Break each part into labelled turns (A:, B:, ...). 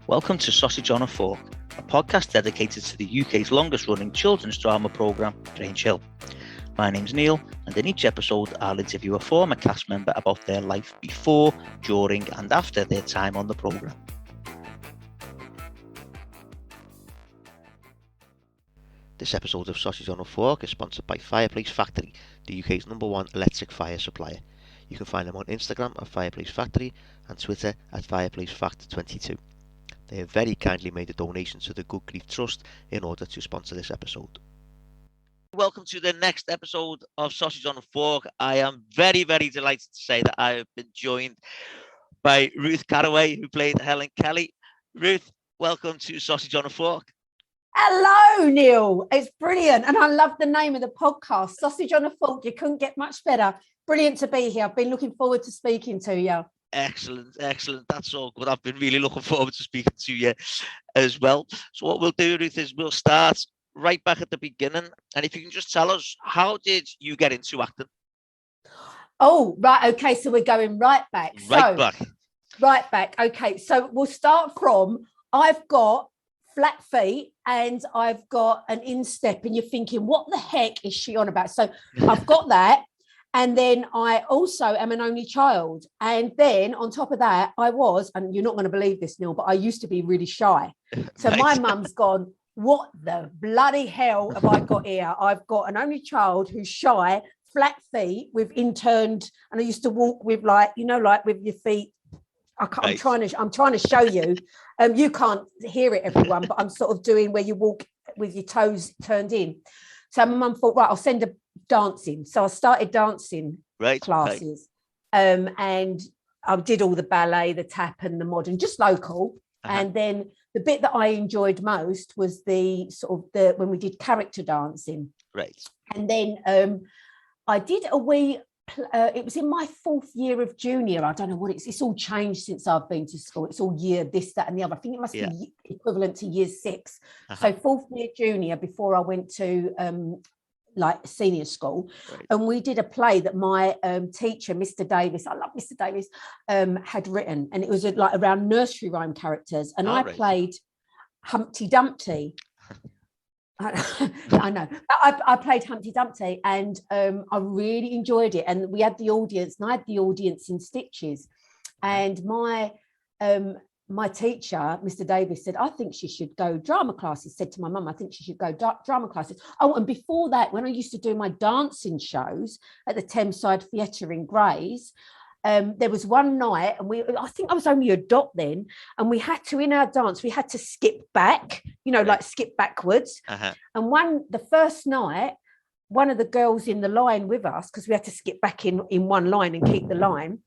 A: Welcome to Sausage on a Fork, a podcast dedicated to the UK's longest running children's drama programme, Grange. My name's Neil, and in each episode I'll interview a former cast member about their life before, during and after their time on the programme. This episode of Sausage on a Fork is sponsored by Fireplace Factory, the UK's #1 electric fire supplier. You can find them on Instagram at Fireplace Factory and Twitter at FireplaceFact22. They have very kindly made a donation to the Good Grief Trust in order to sponsor this episode. Welcome to the next episode of Sausage on a Fork. I am very, very delighted to say that I have been joined by Ruth Carraway, who played Helen Kelly. Ruth, welcome to Sausage on a Fork.
B: Hello, Neil. It's brilliant. And I love the name of the podcast, Sausage on a Fork. You couldn't get much better. Brilliant to be here. I've been looking forward to speaking to you.
A: Excellent. That's all good. I've been really looking forward to speaking to you as well. So what we'll do, Ruth, is we'll start right back at the beginning. And if you can just tell us, how did you get into acting?
B: Oh, right. Okay. So we're going right back.
A: Right back.
B: Okay. So we'll start from, I've got flat feet and I've got an instep, and you're thinking, what the heck is she on about? So I've got that. And then I also am an only child. And then on top of that, I was, and you're not going to believe this, Neil, but I used to be really shy. So my mum's gone, what the bloody hell have I got here? I've got an only child who's shy, flat feet with interned, and I used to walk with like with your feet. I'm trying to show you. You can't hear it, everyone, but I'm sort of doing where you walk with your toes turned in. So my mum thought, right, I'll send her dancing. So I started dancing classes. And I did all the ballet, the tap and the modern, just local. And then the bit that I enjoyed most was the when we did character dancing.
A: Right.
B: And then I did a wee, it was in my 4th year of junior. I don't know what it's all changed since I've been to school. It's all year, this, that and the other. I think it must be equivalent to year 6. So 4th year junior before I went to senior school. Right. And we did a play that my teacher, Mr. Davis, I love Mr. Davis, had written. And it was around nursery rhyme characters. And I played Humpty Dumpty. I know. I played Humpty Dumpty, and I really enjoyed it. And we had the audience, and I had the audience in stitches. And my teacher, Mr. Davis, said, I think she should go drama classes. Said to my mum, I think she should go drama classes. Oh, and before that, when I used to do my dancing shows at the Thameside Theatre in Grays, there was one night, and I think I was only a dot then, and we had to, in our dance, we had to skip back, like skip backwards. And the first night, one of the girls in the line with us, because we had to skip back in one line and keep the line,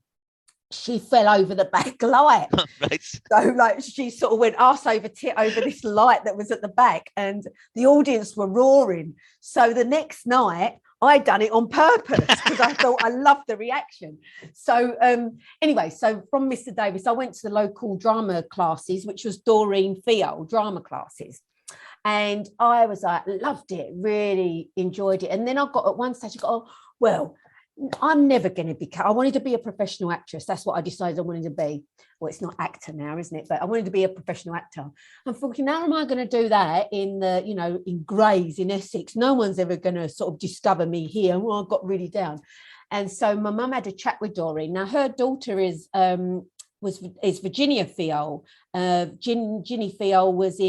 B: she fell over the back light. Right. So she sort of went arse over tit over this light that was at the back, and the audience were roaring. So the next night I done it on purpose because I thought I loved the reaction. So anyway, so from Mr. Davis, I went to the local drama classes, which was Doreen Field drama classes. And I was loved it, really enjoyed it. And then I got at one stage, I'm never going to I wanted to be a professional actress. That's what I decided I wanted to be. Well, it's not actor now, isn't it? But I wanted to be a professional actor. I'm thinking, how am I going to do that in Grays, in Essex? No one's ever going to sort of discover me here. Well, I got really down. And so my mum had a chat with Doreen. Now, her daughter is Virginia Field. Ginny Field was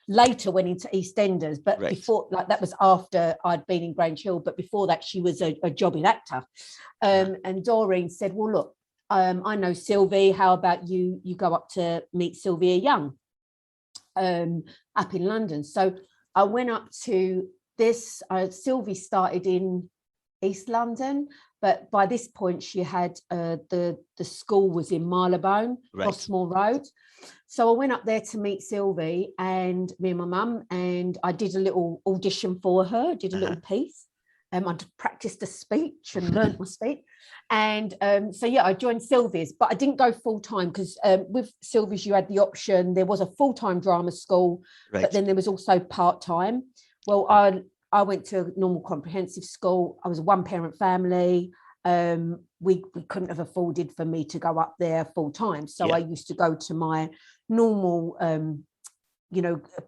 B: later went into EastEnders, but before that was after I'd been in Grange Hill, but before that she was a jobbing actor. And Doreen said, well, look, I know Sylvie, how about you go up to meet Sylvia Young up in London. So I went up to this. Sylvie started in East London, but by this point she had the school was in Marylebone, Rossmore Road. So I went up there to meet Sylvie, and me and my mum, and I did a little audition for her, did a little piece. I practiced a speech and learnt my speech. And I joined Sylvie's, but I didn't go full time because with Sylvie's you had the option. There was a full-time drama school, but then there was also part-time. Well, I went to a normal comprehensive school. I was a one-parent family. we couldn't have afforded for me to go up there full time. So
A: Yeah.
B: I used to go to my normal,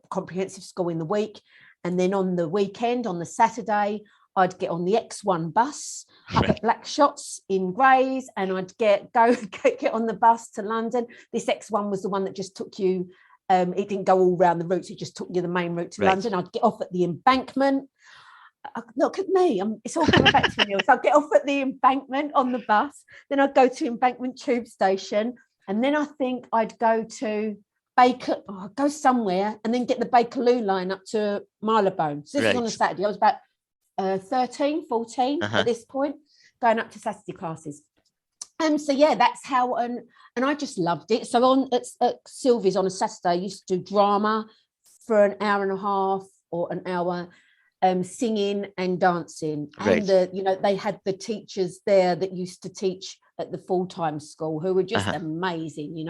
B: comprehensive school in the week. And then on the weekend, on the Saturday, I'd get on the X1 bus up at Black Shots in Grays, and I'd get on the bus to London. This X1 was the one that just took you, it didn't go all round the routes, it just took you the main route to London. I'd get off at the Embankment. Look at me, it's all coming back to me. So I'd get off at the Embankment on the bus, then I'd go to Embankment tube station, and then I think I'd go to go somewhere and then get the Bakerloo line up to Marylebone. So this was on a Saturday. I was about 13, 14 at this point, going up to Saturday classes. So yeah, that's how, and I just loved it. So at Sylvie's on a Saturday, I used to do drama for an hour and a half or an hour, singing and dancing. And they had the teachers there that used to teach at the full-time school who were just amazing,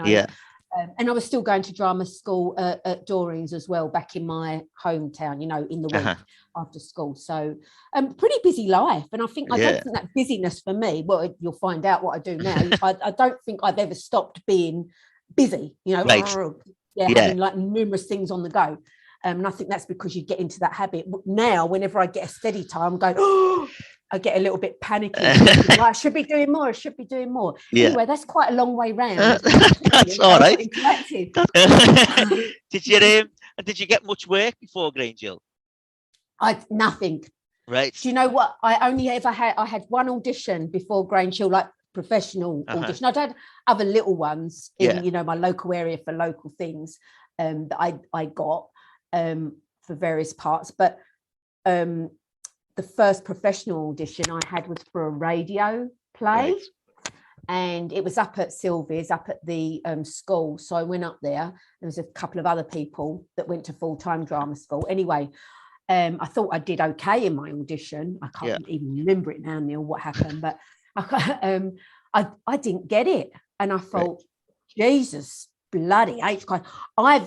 B: and I was still going to drama school at Doreen's as well, back in my hometown, in the week after school. So pretty busy life. And I think, I don't think that busyness for me, well, you'll find out what I do now. I don't think I've ever stopped being busy, having like numerous things on the go. And I think that's because you get into that habit. Now, whenever I get a steady time, I'm going, I get a little bit panicky. I should be doing more. Yeah. Anyway, that's quite a long way round.
A: That's all right. Did you get much work before Grange Hill?
B: Nothing.
A: Right.
B: Do you know what? I had one audition before Grange Hill, like professional audition. I'd had other little ones in, my local area for local things that I got for various parts. But the first professional audition I had was for a radio play, and it was up at Sylvie's, up at the school. So I went up there. There was a couple of other people that went to full-time drama school. Anyway, I thought I did okay in my audition. I can't even remember it now, Neil, what happened, but I didn't get it, and I thought, Jesus bloody H. I've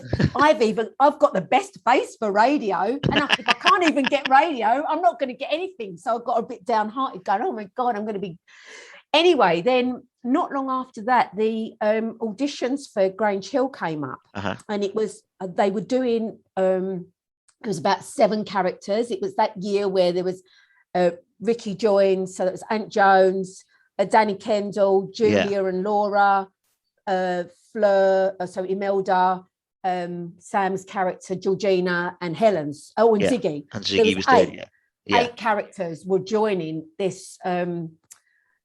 B: got the best face for radio, and if I can't even get radio, I'm not going to get anything. So I got a bit downhearted, going, oh my God, I'm going to be. Anyway, then not long after that, the auditions for Grange Hill came up, and it was they were doing. It was about 7 characters. It was that year where there was Ricky joined, so that was Aunt Jones, Danny Kendall, Julia and Laura. Fleur, so Imelda, Sam's character, Georgina, and Helen's. Oh, and Ziggy.
A: And Ziggy was there,
B: 8 characters were joining this the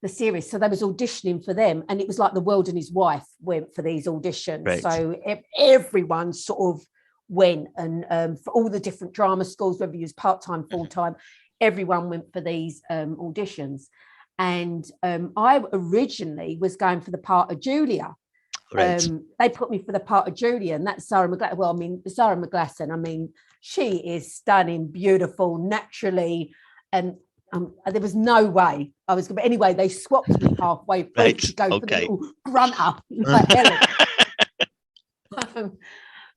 B: series. So they was auditioning for them, and it was like the world and his wife went for these auditions. Right. So everyone sort of went, and for all the different drama schools, whether you was part-time, full-time, everyone went for these auditions. And I originally was going for the part of Julia. Right. They put me for the part of Julia, and that's Zara McGlasson. Well, I mean, Zara McGlasson, she is stunning, beautiful, naturally, and there was no way I was going. But anyway, they swapped me halfway through to go for the little grunter like Helen.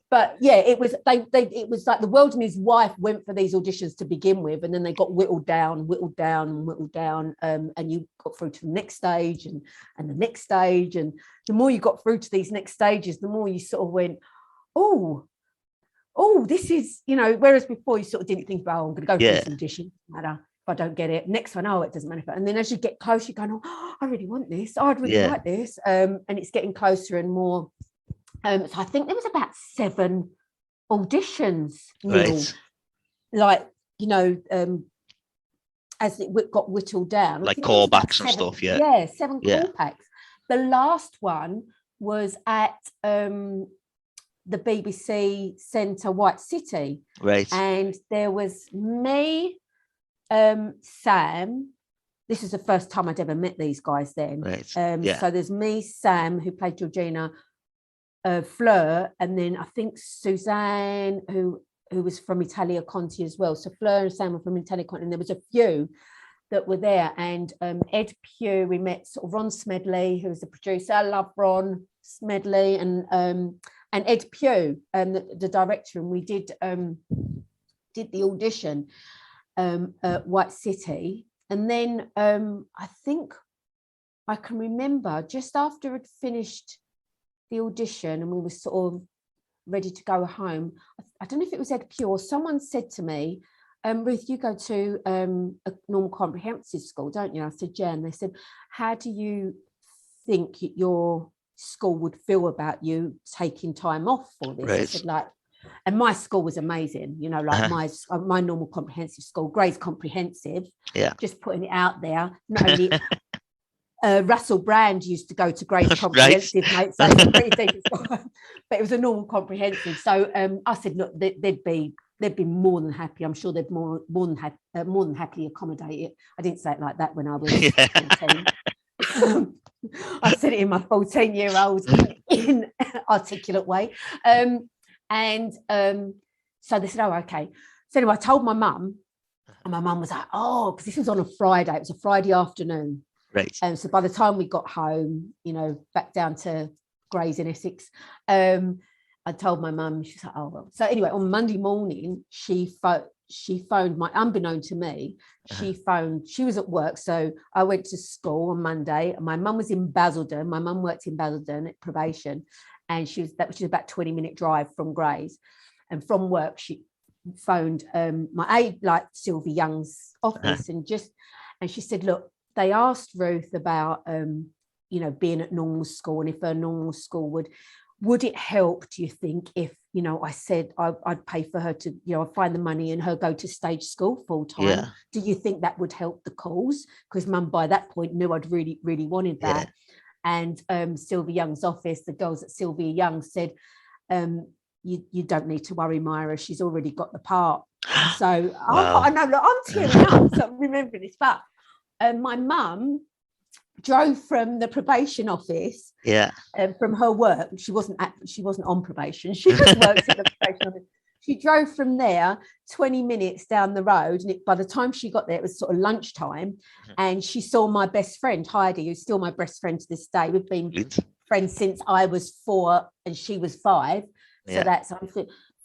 B: But yeah, it was it was like the world and his wife went for these auditions to begin with, and then they got whittled down, and you got through to the next stage and the next stage, and the more you got through to these next stages, the more you sort of went, oh, this is, whereas before you sort of didn't think, I'm going to go for this audition, no matter if I don't get it. Next one, it doesn't matter. And then as you get close, you're going, I really want this. I'd really like this, and it's getting closer and more. So I think there was about 7 auditions, Neil, like, as it got whittled down.
A: Like callbacks and stuff,
B: 7 callbacks. The last one was at the BBC Centre, White City.
A: Right.
B: And there was me, Sam. This is the first time I'd ever met these guys then.
A: Right.
B: So there's me, Sam, who played Georgina, Fleur, and then I think Suzanne, who was from Italia Conti as well. So Fleur and Sam were from Italia Conti, and there was a few that were there. And Ed Pugh, we met sort of Ron Smedley, who was the producer. I love Ron Smedley, and Ed Pugh, the director, and we did the audition at White City. And then I think I can remember just after I'd finished the audition and we were sort of ready to go home, I don't know if it was Ed Pure, someone said to me, Ruth, you go to a normal comprehensive school, don't you? I said, yeah. And they said, how do you think your school would feel about you taking time off for this?
A: Right.
B: I said, like, and my school was amazing, you know, like my normal comprehensive school, Gray's Comprehensive.
A: Yeah.
B: Just putting it out there. Not only Russell Brand used to go to Gray's Comprehensive, mate, so it's a pretty decent school, but it was a normal comprehensive. So I said, look, they'd be more than happy. I'm sure they'd more than happily accommodate it. I didn't say it like that when I was 14. I said it in my 14-year-old in articulate way. So they said, oh, okay. So anyway, I told my mum, and my mum was like, oh, because this was on a Friday. It was a Friday afternoon.
A: Right.
B: And so by the time we got home, you know, back down to Grays in Essex, I told my mum. She's like, oh, well. So anyway, on Monday morning, she phoned my, unbeknown to me, she was at work. So I went to school on Monday, and my mum was in Basildon. My mum worked in Basildon at probation, and she was about 20-minute drive from Grays. And from work, she phoned my aide, like Sylvie Young's office, and she said, look, they asked Ruth about, you know, being at normal school, and if her normal school would it help, do you think, if, you know, I said I'd pay for her to, you know, I'd find the money and her go to stage school full time. Yeah. Do you think that would help the cause? Because mum by that point knew I'd really, really wanted that. Yeah. And Sylvia Young's office, the girls at Sylvia Young said, you don't need to worry, Myra, she's already got the part. So wow. I know, look, I'm tearing up, so I'm remembering this, but my mum drove from the probation office, from her work. She wasn't on probation. She just worked at the probation office. She drove from there 20 minutes down the road, and by the time she got there, it was sort of lunchtime, and she saw my best friend Heidi, who's still my best friend to this day. We've been friends since I was 4 and she was 5. So that's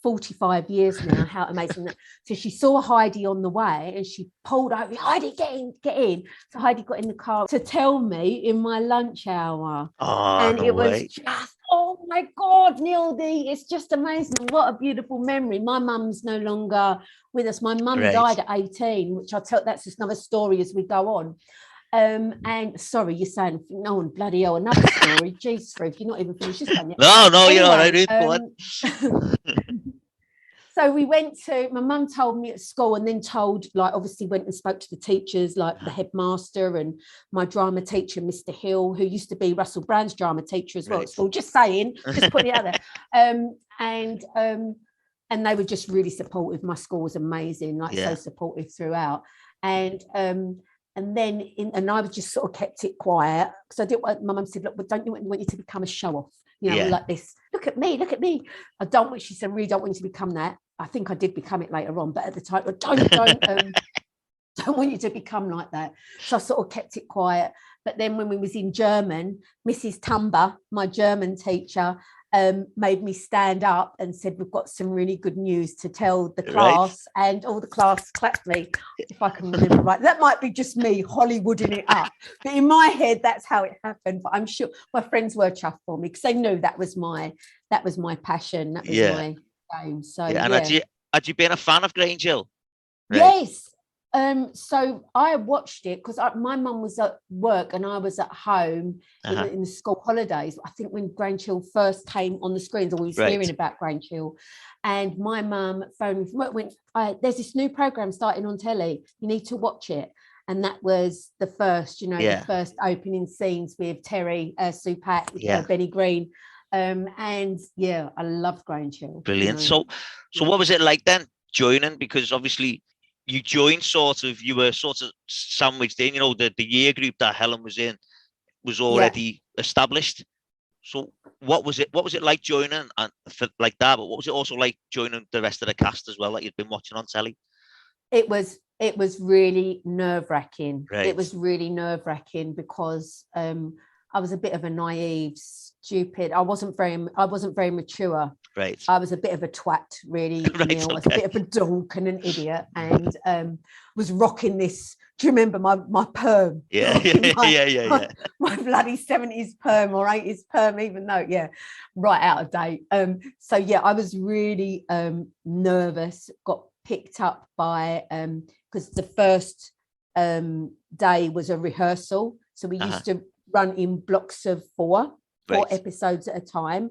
B: 45 years now. How amazing that. So she saw Heidi on the way, and she pulled over. Heidi, get in. So Heidi got in the car to tell me in my lunch hour. And it was just, oh my God, Neil, it's just amazing. What a beautiful memory. My mum's no longer with us. My mum died at 18, which I'll tell, that's just another story as we go on. And sorry, you're saying, no one, bloody hell, another story. Jeez, Ruth, you're not even finished this one yet.
A: No, anyway, you're all right.
B: So we went to, my mum told me at school, and then told, like, obviously went and spoke to the teachers, like the headmaster and my drama teacher, Mr. Hill, who used to be Russell Brand's drama teacher as well at school. Just saying, just putting it out there. And they were just really supportive. My school was amazing, like so supportive throughout. And then I was just sort of kept it quiet, because I didn't want, my mum said, look, but don't you want you to become a show off, you know, like this, look at me. I don't want, she said, really don't want you to become that. I think I did become it later on, but at the time, don't want you to become like that. So I sort of kept it quiet. But then when we was in German, Mrs. Tumber, my German teacher, made me stand up and said, we've got some really good news to tell the class, and all the class clapped me, if I can remember right. That might be just me Hollywooding it up, but in my head that's how it happened. But I'm sure my friends were chuffed for me, because they knew that was my passion, that was my game. So
A: and had you been a fan of Grange Hill?
B: Yes. So I watched it because my mum was at work and I was at home in the school holidays. I think when Grange Hill first came on the screens, or we was hearing about Grange Hill, and my mum phoned me from work, went, there's this new program starting on telly, you need to watch it. And that was the first, the first opening scenes with Terry Supat, Benny Green. And I loved Grange Hill.
A: Brilliant. So what was it like then joining? Because obviously you joined you were sort of sandwiched in, the year group that Helen was in was already established. So what was it like joining and like that? But what was it also like joining the rest of the cast as well that you'd been watching on telly?
B: It was really nerve-wracking. Right. It was really nerve-wracking because I was a bit of a naive, stupid. I wasn't very mature.
A: Right.
B: I was a bit of a twat, really.
A: Right,
B: Neil. I was a bit of a donk and an idiot, and was rocking this. Do you remember my perm?
A: Yeah.
B: My bloody 70s perm or 80s perm, even though, right out of date. So yeah, I was really nervous. Got picked up by because the first day was a rehearsal, so we used to run in blocks of four episodes at a time,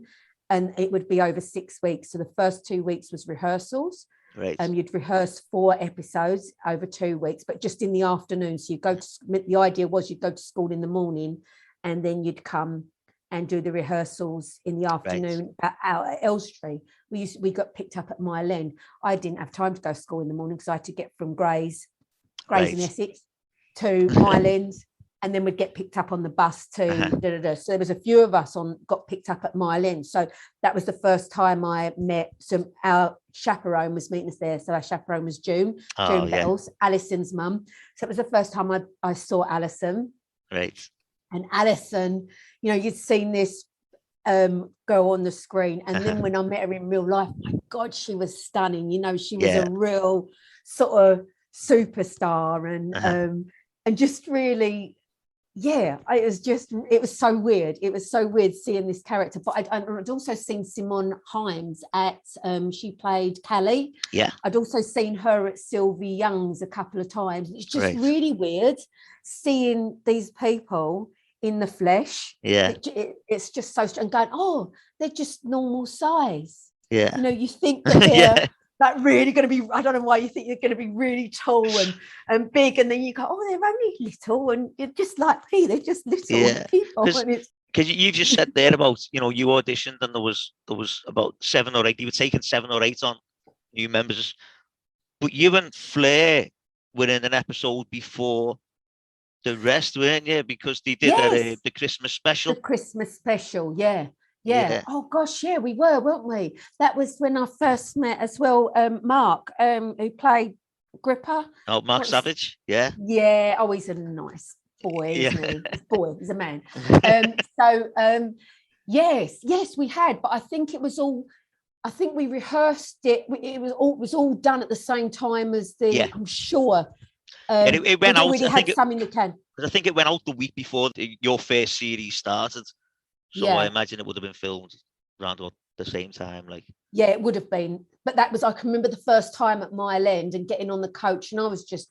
B: and it would be over 6 weeks. So the first 2 weeks was rehearsals.
A: Right.
B: You'd rehearse 4 episodes over 2 weeks, but just in the afternoon. So you go to, the idea was you'd go to school in the morning, and then you'd come and do the rehearsals in the afternoon out at Elstree. We got picked up at Mile End. I didn't have time to go to school in the morning because I had to get from Grays in Essex to Mile End, and then we'd get picked up on the bus to So there was a few of us got picked up at Mile End. So that was the first time I met our chaperone was meeting us there. So our chaperone was June Bells, Alison's mum. So it was the first time I saw Alison.
A: Right.
B: And Alison, you'd seen this go on the screen, and then when I met her in real life, my God, she was stunning. She was a real sort of superstar, and just really, it was so weird. It was so weird seeing this character. But I'd also seen Simone Himes at she played Callie.
A: Yeah.
B: I'd also seen her at Sylvie Young's a couple of times. It's just really weird seeing these people in the flesh.
A: Yeah.
B: It's just so strange. And going, oh, they're just normal size.
A: Yeah.
B: You think that they're like really going to be, I don't know why you think you're going to be really tall and big, and then you go, oh, they're only little, and you're just like, hey, they're just little people.
A: Because you just said there about, you auditioned and there was about 7 or 8, you were taking 7 or 8 on new members, but you and Flair were in an episode before the rest, weren't you? Because they did the Christmas special.
B: The Christmas special, yeah. Oh gosh, we were, weren't we? That was when I first met as well. Mark, who played Gripper.
A: Oh, Mark Savage. Yeah.
B: Yeah. Oh, he's a nice boy, isn't he? He's a man. Yes, we had. But I think it was all. I think we rehearsed it. It was all done at the same time as the. Yeah. I'm sure.
A: It went out.
B: Really had some in the can.
A: I think it went out the week before your first series started. So I imagine it would have been filmed around about the same time.
B: Yeah, it would have been. But that was, I can remember the first time at Mile End and getting on the coach, and I was just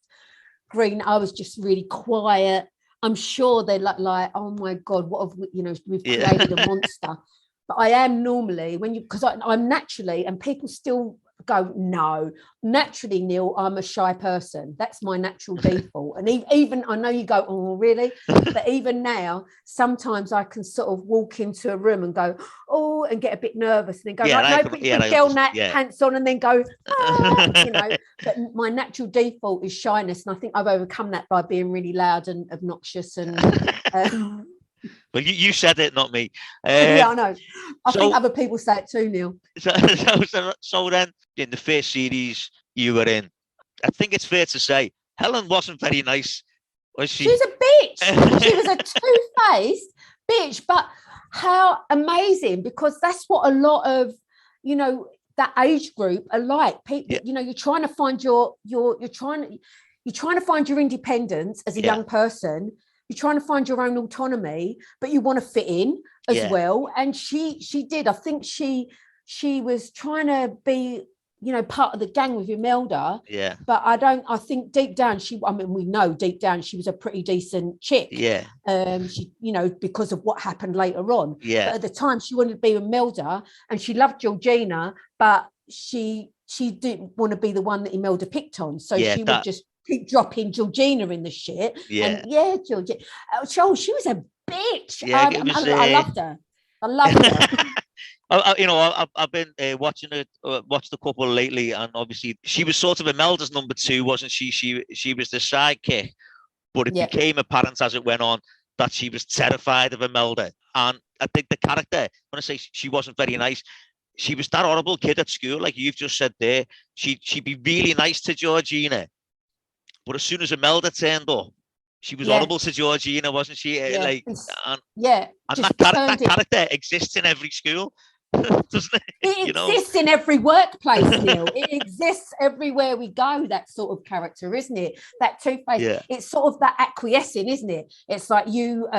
B: green. I was just really quiet. I'm sure they're like, oh my God, what have we, we've created a monster. But I am normally, because I'm naturally, and people still go, no, naturally, Neil, I'm a shy person. That's my natural default. And even I know you go, oh, really? But even now, sometimes I can sort of walk into a room and go, oh, and get a bit nervous and then go, put your girl pants on, and then go, But my natural default is shyness. And I think I've overcome that by being really loud and obnoxious and
A: well, you said it, not me.
B: Yeah, I know. I think other people say it too, Neil.
A: So then, in the first series you were in, I think it's fair to say Helen wasn't very nice, was she?
B: She was a bitch. She was a two-faced bitch. But how amazing, because that's what a lot of, that age group are like. People, you're trying to find you're trying to find your independence as a young person. You're trying to find your own autonomy, but you want to fit in as well. And she did. I think she was trying to be, part of the gang with Imelda.
A: Yeah.
B: But I think deep down we know deep down she was a pretty decent chick.
A: Yeah.
B: She, because of what happened later on.
A: Yeah.
B: But at the time she wanted to be with Imelda, and she loved Georgina, but she didn't want to be the one that Imelda picked on. So she would just keep dropping Georgina in the shit.
A: Yeah.
B: And Georgina. She was a bitch.
A: Yeah,
B: I loved her. I loved her.
A: I've been watched the couple lately, and obviously she was sort of Imelda's number 2, wasn't she? She was the sidekick, but it became apparent as it went on that she was terrified of Imelda. And I think the character, when I say she wasn't very nice, she was that horrible kid at school, like you've just said there. She'd be really nice to Georgina, but as soon as Imelda turned up, She was horrible to Georgina, wasn't she?
B: Yeah.
A: Like, and
B: just
A: that character exists in every school, doesn't it?
B: It exists in every workplace, Neil. It exists everywhere we go, that sort of character, isn't it? That two-faced.
A: Yeah.
B: It's sort of that acquiescing, isn't it? It's like you're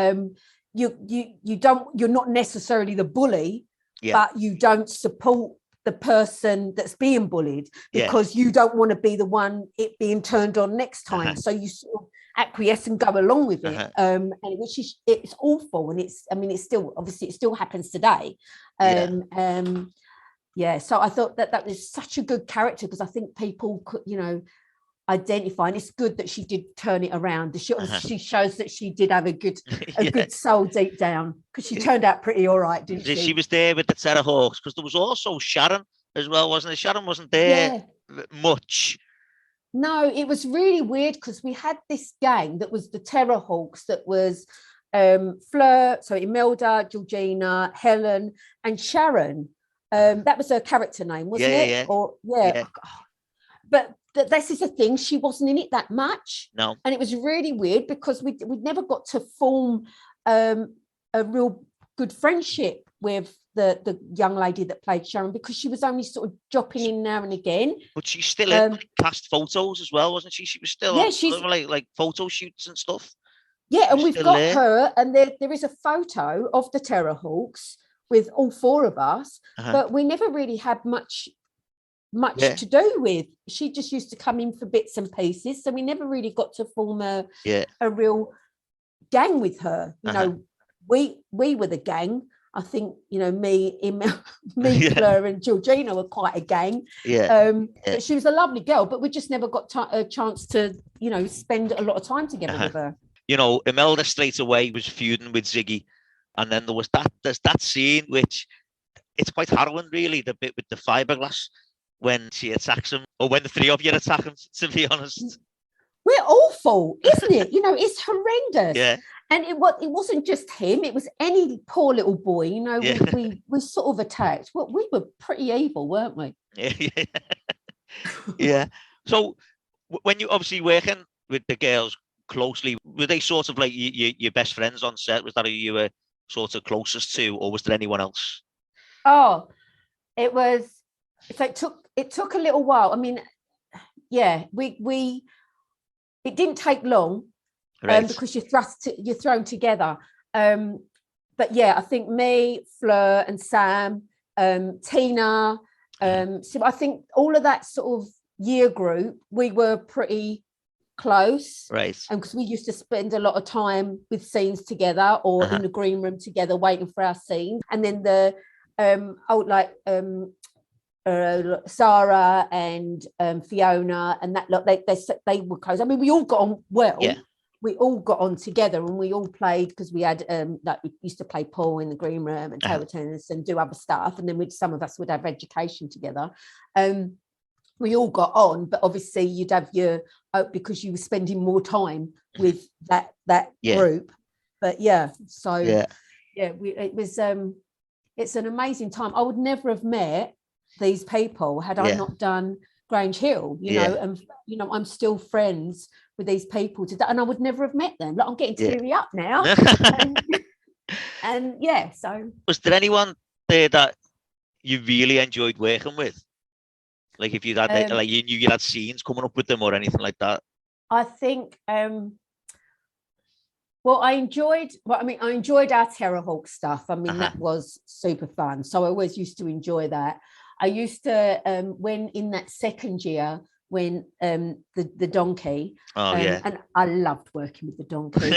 B: not necessarily the bully, but you don't support the person that's being bullied because you don't want to be the one it being turned on next time. So you sort of acquiesce and go along with it, and which is, it's awful, and it's still, obviously it still happens today. So I thought that was such a good character, because I think people could, identify, and it's good that she did turn it around. She shows that she did have a good soul deep down, because she turned out pretty all right, didn't she?
A: She was there with the Terrorhawks, because there was also Sharon as well, wasn't it? Sharon wasn't there much.
B: No, it was really weird, because we had this gang that was the Terrorhawks, that was Fleur, Imelda, Georgina, Helen, and Sharon. That was her character name, wasn't it? But this is the thing, she wasn't in it that much.
A: No.
B: And it was really weird, because we'd never got to form a real good friendship with the young lady that played Sharon, because she was only sort of dropping in now and again.
A: But she's still in cast photos as well, wasn't she? She was still on like photo shoots and stuff.
B: Yeah, and we've got her, and there is a photo of the Terrorhawks with all four of us, but we never really had much to do with. She just used to come in for bits and pieces, so we never really got to form a real gang with her. We were the gang. I think me, Fleur, and Georgina were quite a gang. But she was a lovely girl, but we just never got a chance to spend a lot of time together with her.
A: Imelda straight away was feuding with Ziggy, and then there's that scene which it's quite harrowing, really, the bit with the fiberglass when she attacks him, or when the three of you attack him, to be honest.
B: We're awful, isn't it? It's horrendous.
A: Yeah.
B: And it wasn't just him, it was any poor little boy, we sort of attacked. Well, we were pretty evil, weren't we?
A: Yeah. So when you obviously working with the girls closely, were they sort of like your best friends on set? Was that who you were sort of closest to, or was there anyone else?
B: Oh, it was. So it took a little while. I mean, it didn't take long, because you're thrown together. But I think me, Fleur, and Sam, Tina. So I think all of that sort of year group, we were pretty close,
A: right?
B: Because we used to spend a lot of time with scenes together, or in the green room together, waiting for our scenes. And then the Sarah and Fiona and that lot, they were close. I mean, we all got on well.
A: Yeah.
B: We all got on together, and we all played, because we had we used to play pool in the green room and table tennis and do other stuff. And then some of us would have education together. We all got on, but obviously you'd have your because you were spending more time with that group. But it was it's an amazing time. I would never have met these people had I not done Grange Hill, and I'm still friends with these people today, and I would never have met them. Like, I'm getting teary up now. and so
A: was there anyone there that you really enjoyed working with? Like, if you had like you knew you had scenes coming up with them or anything like that?
B: I think I enjoyed our Terrorhawk stuff. I mean, that was super fun. So I always used to enjoy that. I used to, when in that second year, when the donkey, and I loved working with the donkey.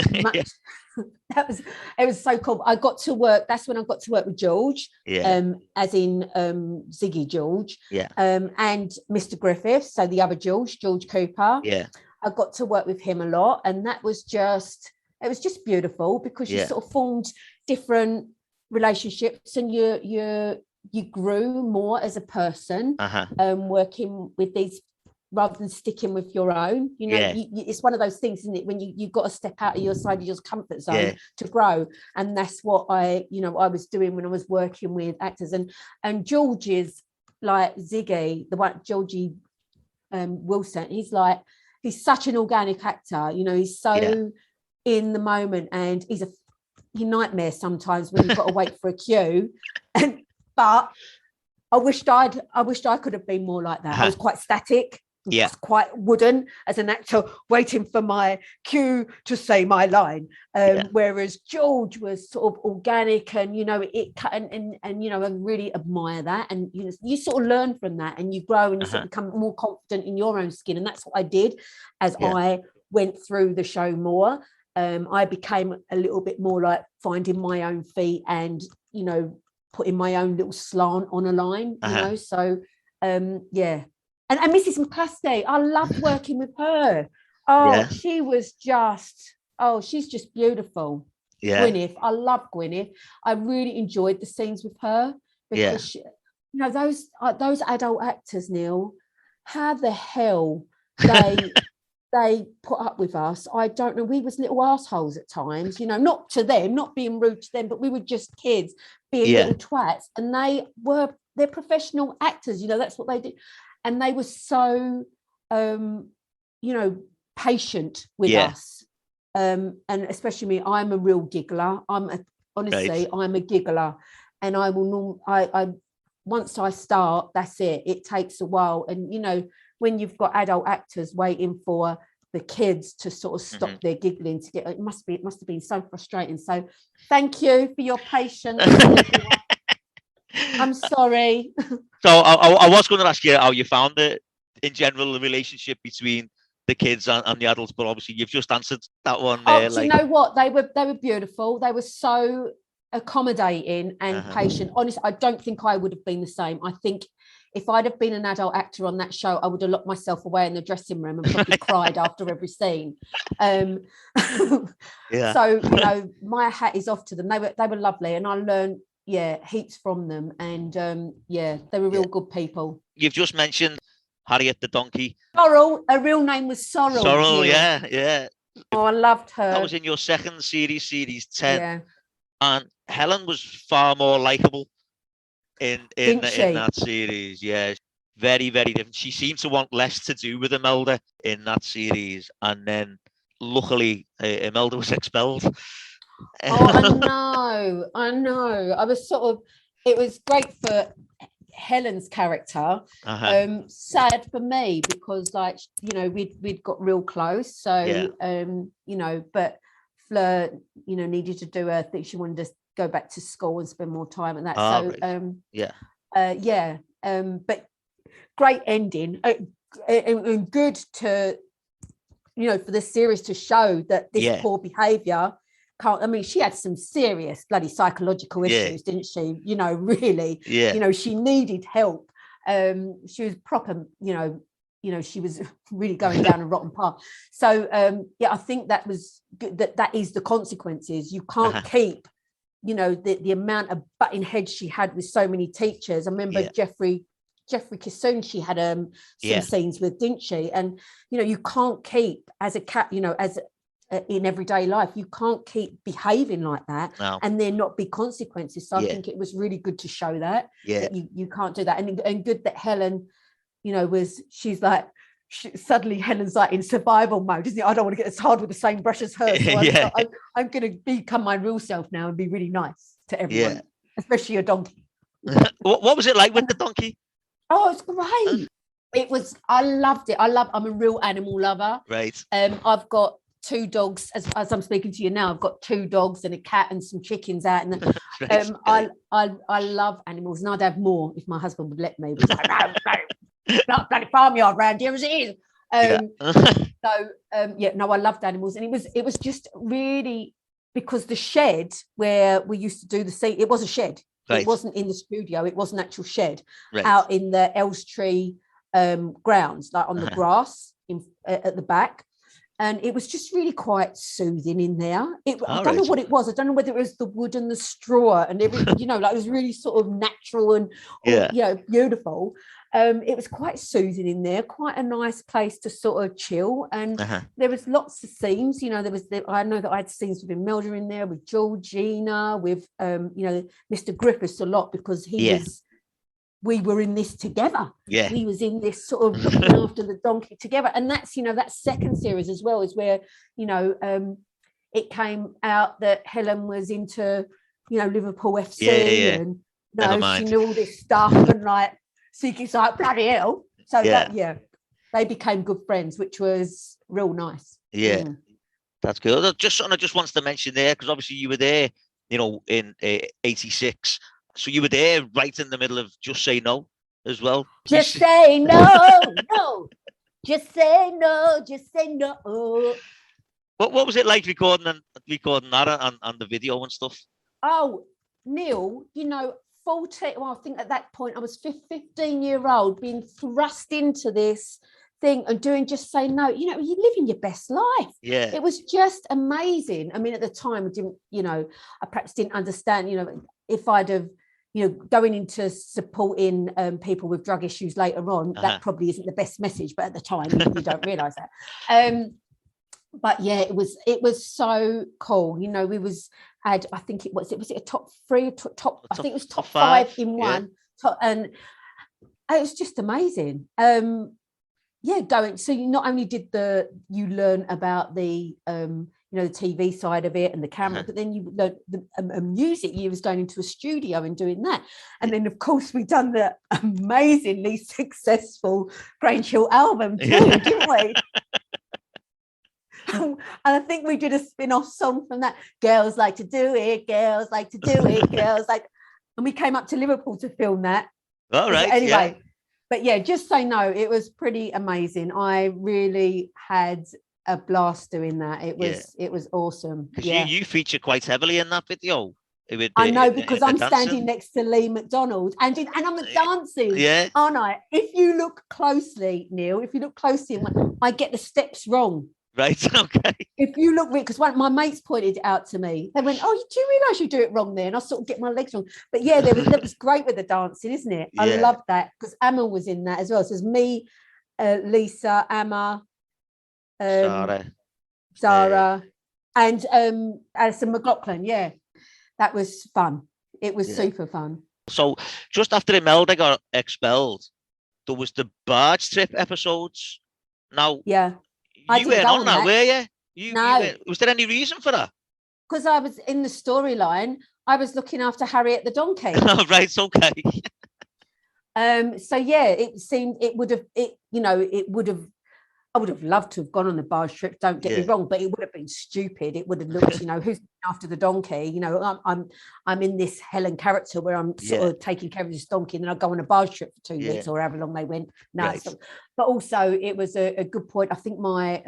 B: It was so cool. I got to work. That's when I got to work with George, as in Ziggy George, and Mr. Griffiths. So the other George Cooper.
A: Yeah,
B: I got to work with him a lot, and that was just. It was just beautiful, because you sort of formed different relationships, and you grew more as a person, working with these rather than sticking with your own. It's one of those things, isn't it, when you've got to step out of your comfort zone to grow. And that's what I was doing when I was working with actors. And George is like Ziggy, the one, Georgie Wilson. He's such an organic actor. He's so in the moment, and he nightmares sometimes when you've got to wait for a cue. But I wished I could have been more like that. I was quite static, quite wooden as an actor, waiting for my cue to say my line. Whereas George was sort of organic, and and I really admire that. And you sort of learn from that, and you grow, and you sort of become more confident in your own skin. And that's what I did as I went through the show more. I became a little bit more like finding my own feet, and putting my own little slant on a line, so and Mrs. McCluskey, I loved working with her. She was she's just beautiful. Gwyneth, I love Gwyneth. I really enjoyed the scenes with her, because she, those adult actors, Neil, how the hell they put up with us, I don't know. We was little assholes at times, not to them, not being rude to them, but we were just kids being little twats, and they're professional actors, that's what they did. And they were so patient with us, and especially me. I'm a real giggler. I'm a giggler, and I will once I start, that's it. It takes a while, and when you've got adult actors waiting for the kids to sort of stop their giggling to get, it must have been so frustrating. So thank you for your patience. I'm sorry.
A: So I was going to ask you how you found it in general, the relationship between the kids and the adults, but obviously you've just answered that one there.
B: Do you know what? They were beautiful. They were so accommodating and patient. Honestly, I don't think I would have been the same. I think if I'd have been an adult actor on that show, I would have locked myself away in the dressing room and probably cried after every scene. So my hat is off to them. They were lovely, and I learned heaps from them, and they were real good people.
A: You've just mentioned Harriet the donkey.
B: Sorrel, her real name was Sorrel.
A: Sorrel, yeah.
B: Oh, I loved her.
A: That was in your second series 10. Yeah. And Helen was far more likable in that series. Yeah, very, very different. She seemed to want less to do with Imelda in that series, and then luckily Imelda was expelled.
B: Oh, I know. I was it was great for Helen's character. Sad for me, because we'd got real close. So but Fleur, needed to do her thing. She wanted to go back to school and spend more time and that. But great ending, and good to for the series to show that this poor behaviour can't. I mean, she had some serious bloody psychological issues, didn't she? Really. She needed help. She was proper. She was really going down a rotten path. So I think that was good. That is the consequences. You can't keep, the amount of butting heads she had with so many teachers. I remember Jeffrey Kissoon, she had some scenes with, didn't she? And you can't keep as a cat, in everyday life, you can't keep behaving like that and there not be consequences. So I think it was really good to show that you can't do that, and good that Helen, suddenly Helen's like in survival mode, isn't it? I don't want to get as hard with the same brush as her. So I'm going to become my real self now and be really nice to everyone, especially a donkey.
A: What was it like with the donkey?
B: Oh, it's great. I loved it. I'm a real animal lover.
A: Right.
B: I've got 2 dogs as I'm speaking to you now. I've got 2 dogs and a cat and some chickens out. And I love animals, and I'd have more if my husband would let me. Not bloody farmyard around here as it is. I loved animals, and it was just really because the shed where we used to do the scene, it was a shed. Right. It wasn't in the studio. It was an actual shed out in the Elstree grounds, like on the grass at the back. And it was just really quite soothing in there. I don't know what it was. I don't know whether it was the wood and the straw and everything, it was really sort of natural and, beautiful. It was quite soothing in there, quite a nice place to sort of chill. And there was lots of scenes, I know that I had scenes with Imelda in there, with Georgina, with, Mr. Griffiths a lot, because we were in this together. Yeah, we was in this sort of looking after the donkey together, and that's that second series as well is where it came out that Helen was into, Liverpool FC and she knew all this stuff and like Siki's like bloody hell. So they became good friends, which was real nice.
A: Yeah, that's good. I just wants to mention there, because obviously you were there, in 86. So you were there right in the middle of Just Say No as well.
B: Just say no, no. Just say no, just say no.
A: What was it like recording that and the video and stuff?
B: Oh, Neil, 14, well, I think at that point I was 15-year-old being thrust into this thing and doing Just Say No. You're living your best life.
A: Yeah.
B: It was just amazing. I mean, at the time I didn't, I perhaps didn't understand, if I'd have, going into supporting people with drug issues later on, that probably isn't the best message, but at the time you don't realise that. But yeah, it was so cool. I think it was a top 3, top. I think it was top 5 in one. And it was just amazing. Going. So you not only did you learn about the the TV side of it and the camera, but then you learned the music. You was going into a studio and doing that, and then of course we done the amazingly successful Grange album too, didn't we? And I think we did a spin-off song from that. Girls like to do it, girls like to do it, girls like, and we came up to Liverpool to film that.
A: All right.
B: Anyway, but yeah, Just Say No. It was pretty amazing. I really had a blast doing that. It was awesome.
A: Yeah, you feature quite heavily in that video.
B: I know, because I'm standing next to Lee Mcdonald and I'm dancing.
A: Yeah.
B: Aren't I? If you look closely, Neil, I get the steps wrong.
A: Right. Okay.
B: If you look, because one of my mates pointed it out to me, they went, "Oh, do you realise you do it wrong there?" And I sort of get my legs wrong. But yeah, that was great with the dancing, isn't it? Yeah. I love that, because Amma was in that as well. So it's me, Lisa, Amma, Zara, and Alison McLaughlin. Yeah, that was fun. It was super fun.
A: So just after Imelda got expelled, there was the barge trip episodes. Now, you weren't on that, were you? No. Was there any reason for that?
B: Because I was in the storyline. I was looking after Harriet the donkey.
A: Right, okay.
B: So yeah, it would have. I would have loved to have gone on the barge trip. Don't get me wrong, but it would have been stupid. It would have looked, who's after the donkey? I'm in this Helen character where I'm sort of taking care of this donkey, and then I go on a barge trip for 2 weeks or however long they went. No, right. But also it was a good point. I think my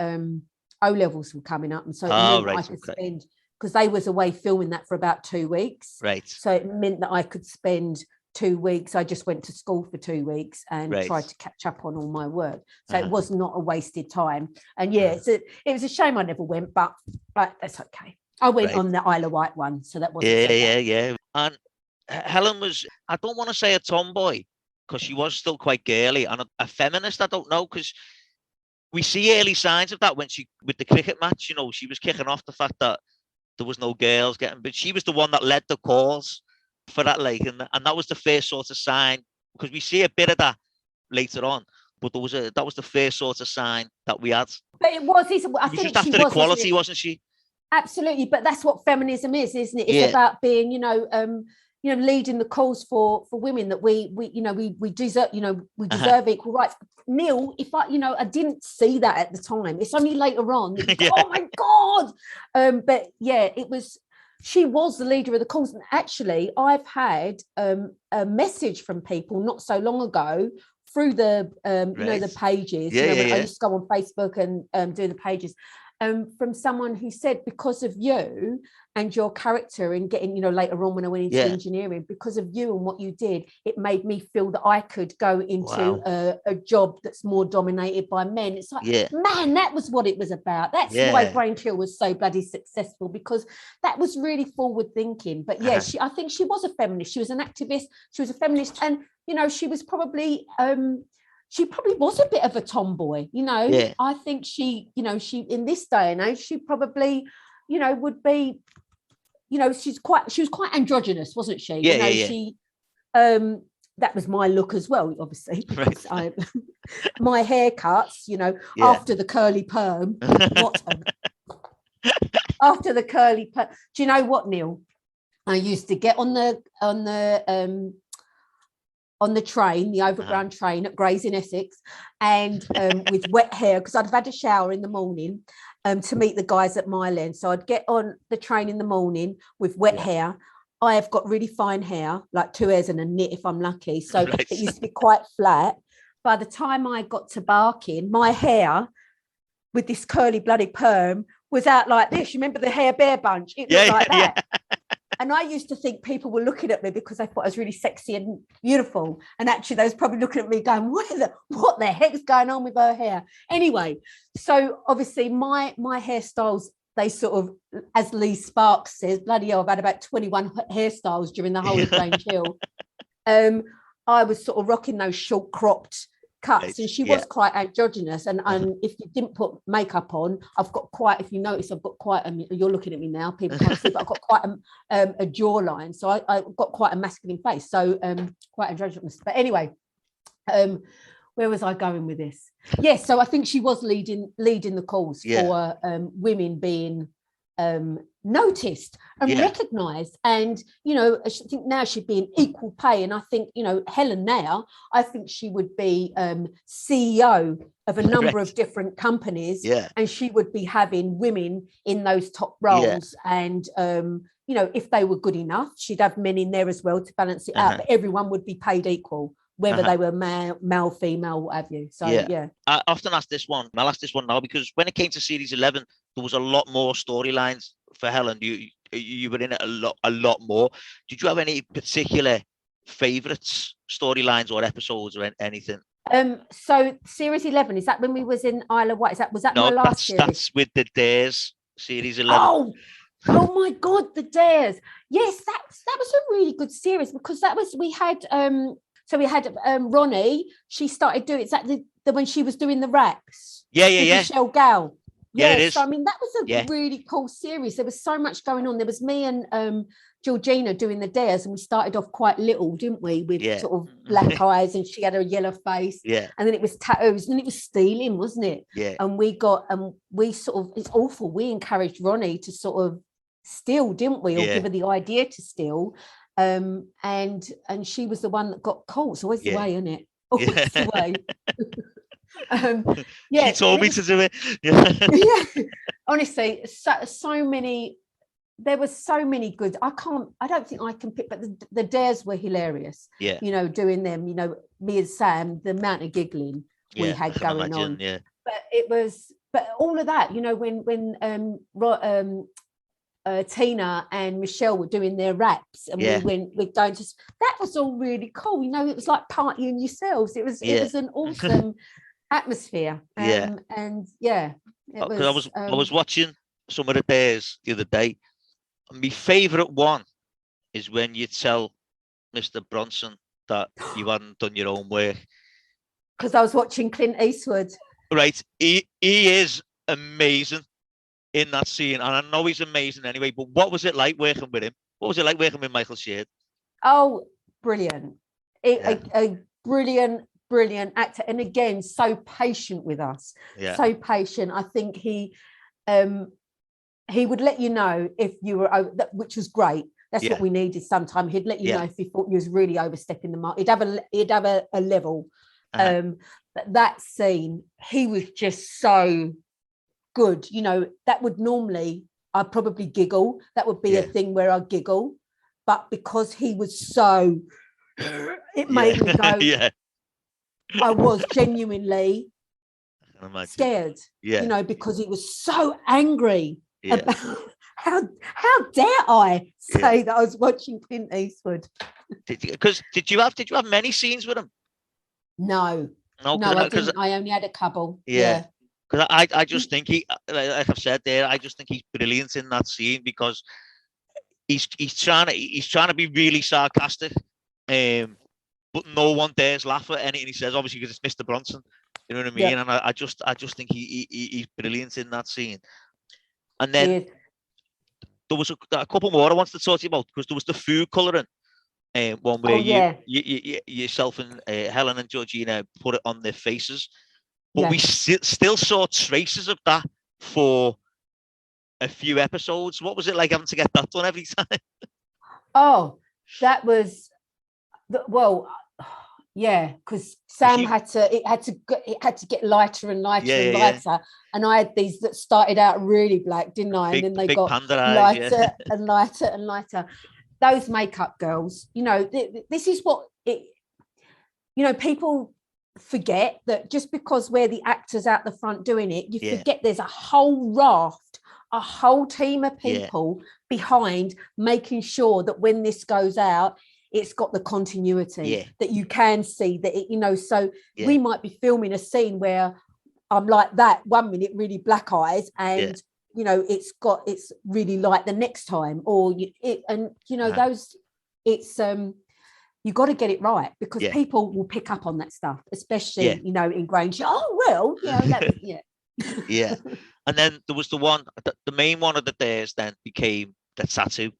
B: O levels were coming up, and so it meant I could spend, because they was away filming that for about 2 weeks.
A: Right.
B: So it meant that I could spend 2 weeks. I just went to school for 2 weeks and tried to catch up on all my work. So it was not a wasted time. And it was a shame I never went, but that's okay. I went on the Isle of Wight one, so that wasn't
A: yeah. And Helen was, I don't want to say a tomboy, because she was still quite girly, and a feminist, I don't know, because we see early signs of that when with the cricket match, she was kicking off the fact that there was no girls getting, but she was the one that led the calls for that, and that was the first sort of sign, because we see a bit of that later on, but that was the first sort of sign that we had.
B: But it was, I think,
A: just after equality, wasn't she?
B: Absolutely, but that's what feminism is, isn't it? It's about being, leading the cause for women, that we deserve, we deserve equal rights. Neil, if I didn't see that at the time. It's only later on. Oh my God! But yeah, it was. She was the leader of the cause. And actually, I've had a message from people not so long ago through the the pages. I used to go on Facebook and do the pages. From someone who said, because of you and your character, and getting, later on when I went into engineering, because of you and what you did, it made me feel that I could go into a job that's more dominated by men. It's like, man, that was what it was about. That's why Grange was so bloody successful, because that was really forward thinking. But I think she was a feminist. She was an activist. She was a feminist. And, she was probably... she probably was a bit of a tomboy, I think she in this day and age, she probably, would be, she was quite androgynous, wasn't she? She, that was my look as well, obviously, because my haircuts, after the curly perm, after the curly. Do you know what, Neil? I used to get on the train, the overground train at Grays in Essex, and with wet hair, because I'd have had a shower in the morning to meet the guys at Mile End. So I'd get on the train in the morning with wet hair. I have got really fine hair, like 2 hairs and a knit if I'm lucky. So it used to be quite flat. By the time I got to Barking, my hair with this curly bloody perm was out like this. You remember the hair bear bunch? It looked like that. Yeah. And I used to think people were looking at me because they thought I was really sexy and beautiful. And actually, they was probably looking at me going, what the heck's going on with her hair? Anyway, so obviously my hairstyles, they sort of, as Lee Sparks says, bloody hell, I've had about 21 hairstyles during the whole of Grange Hill. I was sort of rocking those short cropped cuts, and she was quite androgynous. And if you didn't put makeup on, I've got quite, if you notice, I've got quite you're looking at me now, people can't see, but I've got quite a jawline. So I've got quite a masculine face. So quite androgynous. But anyway, where was I going with this? Yes, so I think she was leading the cause for women being noticed and recognised, and I think now she'd be in equal pay. And I think Helen now, I think she would be CEO of a number of different companies, and she would be having women in those top roles, and if they were good enough, she'd have men in there as well to balance it out, but everyone would be paid equal, whether they were male, female, what have you. So
A: I often ask this one. I'll ask this one now, because when it came to series 11, there was a lot more storylines for Helen. You were in it a lot more. Did you have any particular favourites, storylines or episodes or anything?
B: So series 11, is that when we was in Isle of Wight? Was that my last series?
A: That's with the Dares, series 11.
B: Oh my God, the Dares. Yes, that was a really good series, because we had Ronnie. She started doing, is that the when she was doing the raps?
A: Yeah.
B: Michelle Gal.
A: Yeah, it is.
B: So I mean, that was a really cool series. There was so much going on. There was me and Georgina doing the Dares, and we started off quite little, didn't we? With sort of black eyes, and she had a yellow face.
A: Yeah.
B: And then it was tattoos, and then it was stealing, wasn't it?
A: Yeah.
B: And we sort of, it's awful. We encouraged Ronnie to sort of steal, didn't we? Or give her the idea to steal. And she was the one that got caught. It's always the way, isn't it? Always the way.
A: She told me to do it.
B: Honestly, so many. There were so many good. I don't think I can pick, but the Dares were hilarious. Doing them. Me and Sam, the amount of giggling we had going on. Yeah. But all of that. When Tina and Michelle were doing their raps, and we're going to. That was all really cool. It was like partying yourselves. It was an awesome atmosphere. I
A: was watching some of the Dares the other day. My favourite one is when you tell Mr. Bronson that you hadn't done your own work.
B: Because I was watching Clint Eastwood.
A: Right, he is amazing in that scene, and I know he's amazing anyway. But what was it like working with him? What was it like working with Michael Sheard?
B: Oh, brilliant! A brilliant actor, and again, so patient with us. So patient. I think he would let you know if you were over, which was great. That's what we needed. Sometimes he'd let you know if he thought you was really overstepping the mark. He'd have a level. But that scene, he was just so good. That would normally, I'd probably giggle. That would be a thing where I giggle. But because he was so, it made me go. I was genuinely scared. Because he was so angry. About how dare I say that I was watching Clint Eastwood?
A: Did you have many scenes with him?
B: No, I didn't. I only had a couple.
A: Because I just think he, like I've said there, I just think he's brilliant in that scene, because he's trying to be really sarcastic, but no one dares laugh at anything he says, obviously, because it's Mr. Bronson. You know what I mean? And I just think he's brilliant in that scene. And then there was a couple more I wanted to talk to you about, because there was the food colouring one where you yourself and Helen and Georgina put it on their faces, but we still saw traces of that for a few episodes. What was it like having to get that done every time?
B: Oh, that was well, yeah, because Sam
A: You,
B: had to get lighter and lighter
A: yeah,
B: and
A: yeah, yeah.
B: lighter, and I had these that started out really black, didn't I? And then
A: The
B: they
A: big
B: got
A: panda eyes, yeah.
B: lighter and lighter and lighter. Those makeup girls, this is what it. People forget that just because we're the actors out the front doing it, you
A: Yeah,
B: forget there's a whole raft, a whole team of
A: yeah,
B: people behind making sure that when this goes out, it's got the continuity
A: yeah,
B: that you can see that so
A: yeah,
B: we might be filming a scene where I'm like that 1 minute, really black eyes,
A: yeah.
B: and it's really light the next time, or
A: Uh-huh.
B: those it's you got to get it right, because
A: Yeah,
B: people will pick up on that stuff,
A: yeah.
B: especially in Grange. Oh well, that was
A: Yeah. And then there was the main one of the days then became the tattoo.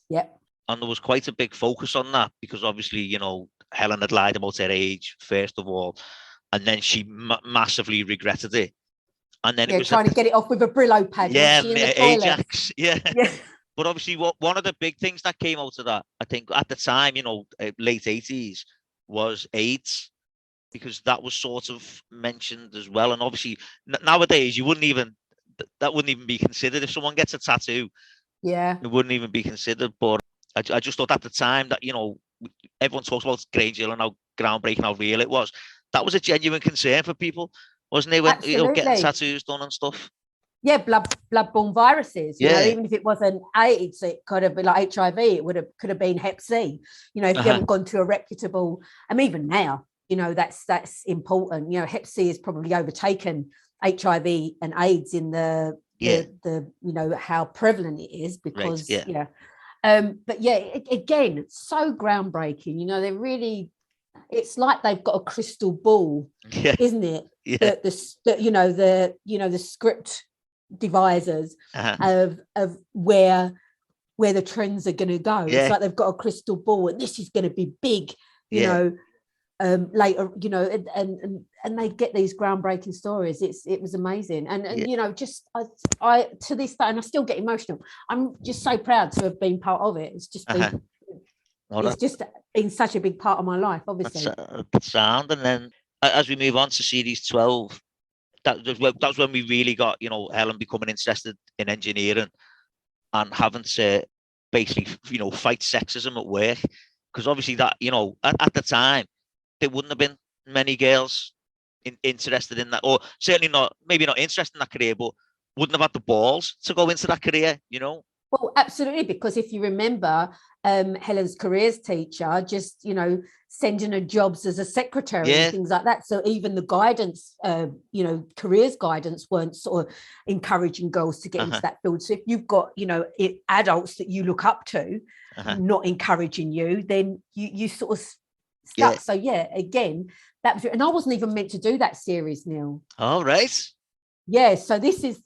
B: yeah,
A: And there was quite a big focus on that because obviously, Helen had lied about her age, first of all, and then she massively regretted it. And then it
B: yeah.
A: was,
B: Trying to get it off with a Brillo pad, wasn't
A: yeah,
B: she, in the toilet?
A: Ajax, yeah.
B: Yeah,
A: But obviously, one of the big things that came out of that, I think at the time, late 80s, was AIDS, because that was sort of mentioned as well. And obviously, nowadays, that wouldn't even be considered. If someone gets a tattoo,
B: yeah,
A: it wouldn't even be considered. But I just thought at the time that, everyone talks about Grange and how groundbreaking, how real it was. That was a genuine concern for people, wasn't it? When, getting
B: absolutely.
A: tattoos done and stuff.
B: Yeah, bloodborne viruses.
A: Yeah.
B: Even if it wasn't AIDS, it could have been like HIV. It could have been Hep C. If you
A: Uh-huh.
B: haven't gone to a reputable. Even now, that's important. Hep C has probably overtaken HIV and AIDS in the
A: Yeah.
B: how prevalent it is,
A: Right.
B: because
A: Yeah.
B: but yeah, again, so groundbreaking. They're really. It's like they've got a crystal ball,
A: Yeah.
B: isn't it?
A: Yeah.
B: The script devisers
A: Uh-huh.
B: of where the trends are going to go.
A: Yeah.
B: It's like they've got a crystal ball, and this is going to be big,
A: Yeah.
B: later, and they get these groundbreaking stories. It was amazing, and
A: Yeah.
B: just I to this day, and I still get emotional. I'm just so proud to have been part of it. It's just been,
A: Uh-huh. Oh,
B: it's just been such a big part of my life, obviously.
A: that's sound. And then as we move on to series 12, that's when we really got, Helen becoming interested in engineering and having to basically, fight sexism at work. Because obviously that, at the time, there wouldn't have been many girls interested in that, or certainly not, maybe not interested in that career, but wouldn't have had the balls to go into that career.
B: Well, absolutely, because if you remember, Helen's careers teacher just, sending her jobs as a secretary
A: Yeah.
B: and things like that. So even the guidance, careers guidance weren't sort of encouraging girls to get into that field. So if you've got, adults that you look up to, not encouraging you, then you sort of stuck.
A: Yeah.
B: So yeah, again, that was, and I wasn't even meant to do that series, Neil.
A: All right.
B: Yeah, so this is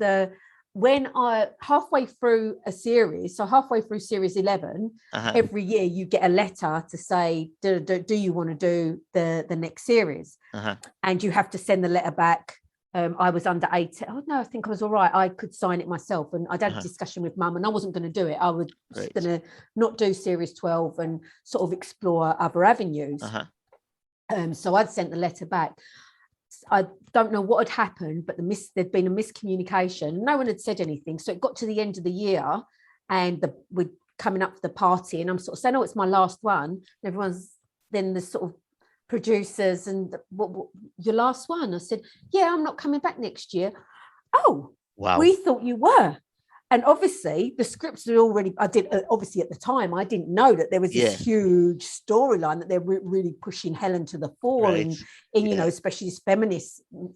B: when I halfway through a series, so halfway through series 11, every year you get a letter to say, do you want to do the next series? And you have to send the letter back. I was under 18. Oh no, I think I was all right. I could sign it myself, and I'd had a discussion with mum, and I wasn't going to do it. I was going to not do series 12 and sort of explore other avenues. So I'd sent the letter back. I don't know what had happened, but there'd been a miscommunication. No one had said anything. So it got to the end of the year, and we're coming up for the party, and I'm sort of saying, "Oh, it's my last one." And everyone's then the sort of producers and what your last one? I said, "Yeah, I'm not coming back next year." Oh,
A: wow.
B: We thought you were. And obviously the scripts had already, obviously at the time, I didn't know that there was this huge storyline that they're really pushing Helen to the fore in especially this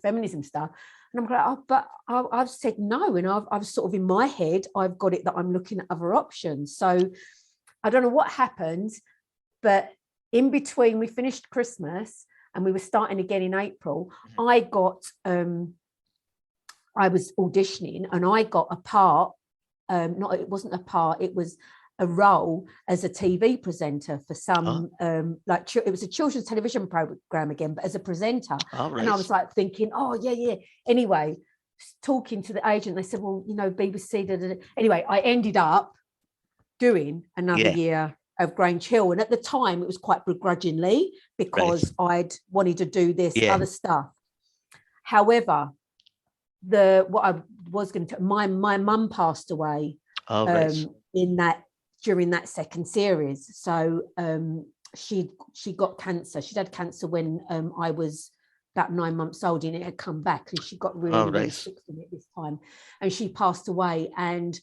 B: feminism stuff. And I'm like, but I've said no. And I've sort of in my head, I've got it that I'm looking at other options. So I don't know what happened, but in between we finished Christmas and we were starting again in April, I was auditioning and I got a part. It wasn't a part, it was a role as a TV presenter for some it was a children's television program again, but as a presenter. And I was like thinking, oh yeah. Anyway, talking to the agent. They said, well, you know, BBC. Da, da, da. Anyway, I ended up doing another year of Grange Hill, and at the time it was quite begrudgingly because I'd wanted to do this other stuff. However, what I was going to, my mum passed away during that second series. So she got cancer. She'd had cancer when I was about 9 months old, and it had come back, and she got really sick from it this time, and she passed away. And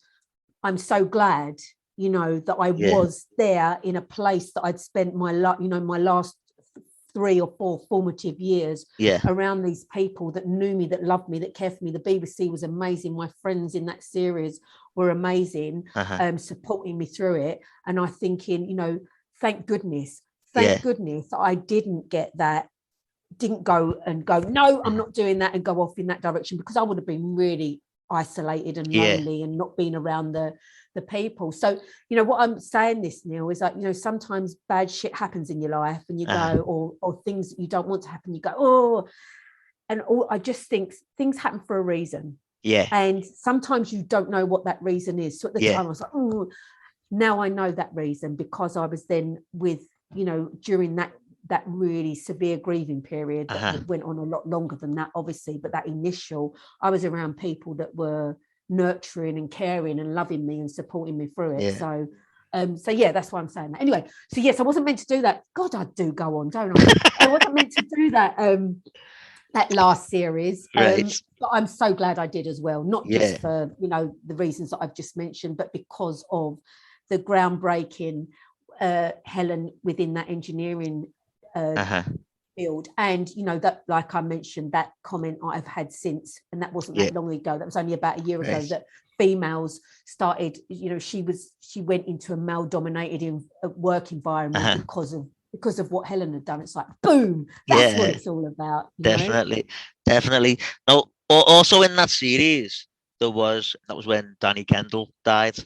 B: I'm so glad, you know, that I was there in a place that I'd spent my last 3 or 4 formative years around these people that knew me, that loved me, that cared for me. The BBC was amazing. My friends in that series were amazing, supporting me through it. And I'm thinking, you know, thank goodness that I didn't get that, didn't go, no, I'm not doing that, and go off in that direction, because I would have been really isolated and lonely and not being around the people. So, you know, what I'm saying this, Neil, is like, you know, sometimes bad shit happens in your life, and you go, or things that you don't want to happen, you go, I just think things happen for a reason. And sometimes you don't know what that reason is. So at the time I was like, oh, now I know that reason, because I was then with, you know, during that really severe grieving period that went on a lot longer than that, obviously, but that initial, I was around people that were nurturing and caring and loving me and supporting me through it. So that's why I'm saying that. Anyway, so yes, I wasn't meant to do that. God, I do go on, don't I? I wasn't meant to do that that last series, but I'm so glad I did as well, not just for, you know, the reasons that I've just mentioned, but because of the groundbreaking Helen within that engineering field. And, you know, that, like I mentioned, that comment I've had since, and that wasn't that long ago, that was only about a year ago, that females started, you know, she went into a male dominated work environment because of what Helen had done. It's like, boom, that's what it's all about.
A: Definitely. No, also in that series, that was when Danny Kendall died.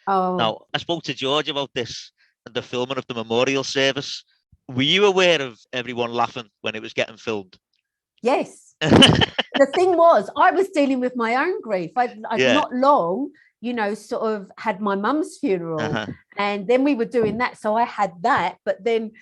A: Now, I spoke to George about this at the filming of the memorial service. Were you aware of everyone laughing when it was getting filmed?
B: Yes. The thing was, I was dealing with my own grief. I'd not long, you know, sort of had my mum's funeral, and then we were doing that. So I had that, but then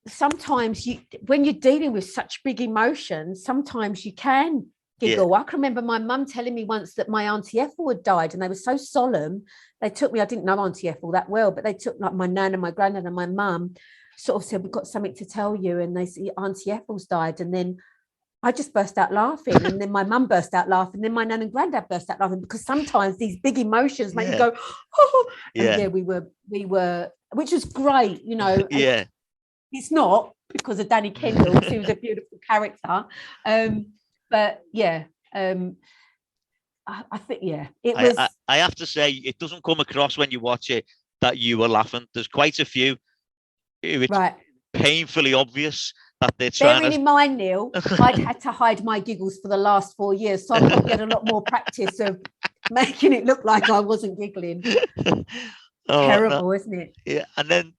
B: sometimes when you're dealing with such big emotions, sometimes you can giggle. I can remember my mum telling me once that my Auntie Ethel had died, and they were so solemn. They took me, I didn't know Auntie Ethel that well, but they took like my nan and my granddad and my mum, sort of said, we've got something to tell you. And they said, Auntie Ethel's died. And then I just burst out laughing. And then my mum burst out laughing. And then my nan and granddad burst out laughing, because sometimes these big emotions make you go, oh. And we were, which was great, you know. It's not because of Danny Kendall, he was a beautiful character. But I think, it was.
A: I have to say, it doesn't come across when you watch it that you were laughing. There's quite a few. It's painfully obvious that they're trying.
B: Bearing in mind, Neil, I'd had to hide my giggles for the last 4 years, so I've probably had a lot more practice of making it look like I wasn't giggling. Terrible, isn't it?
A: Yeah, and then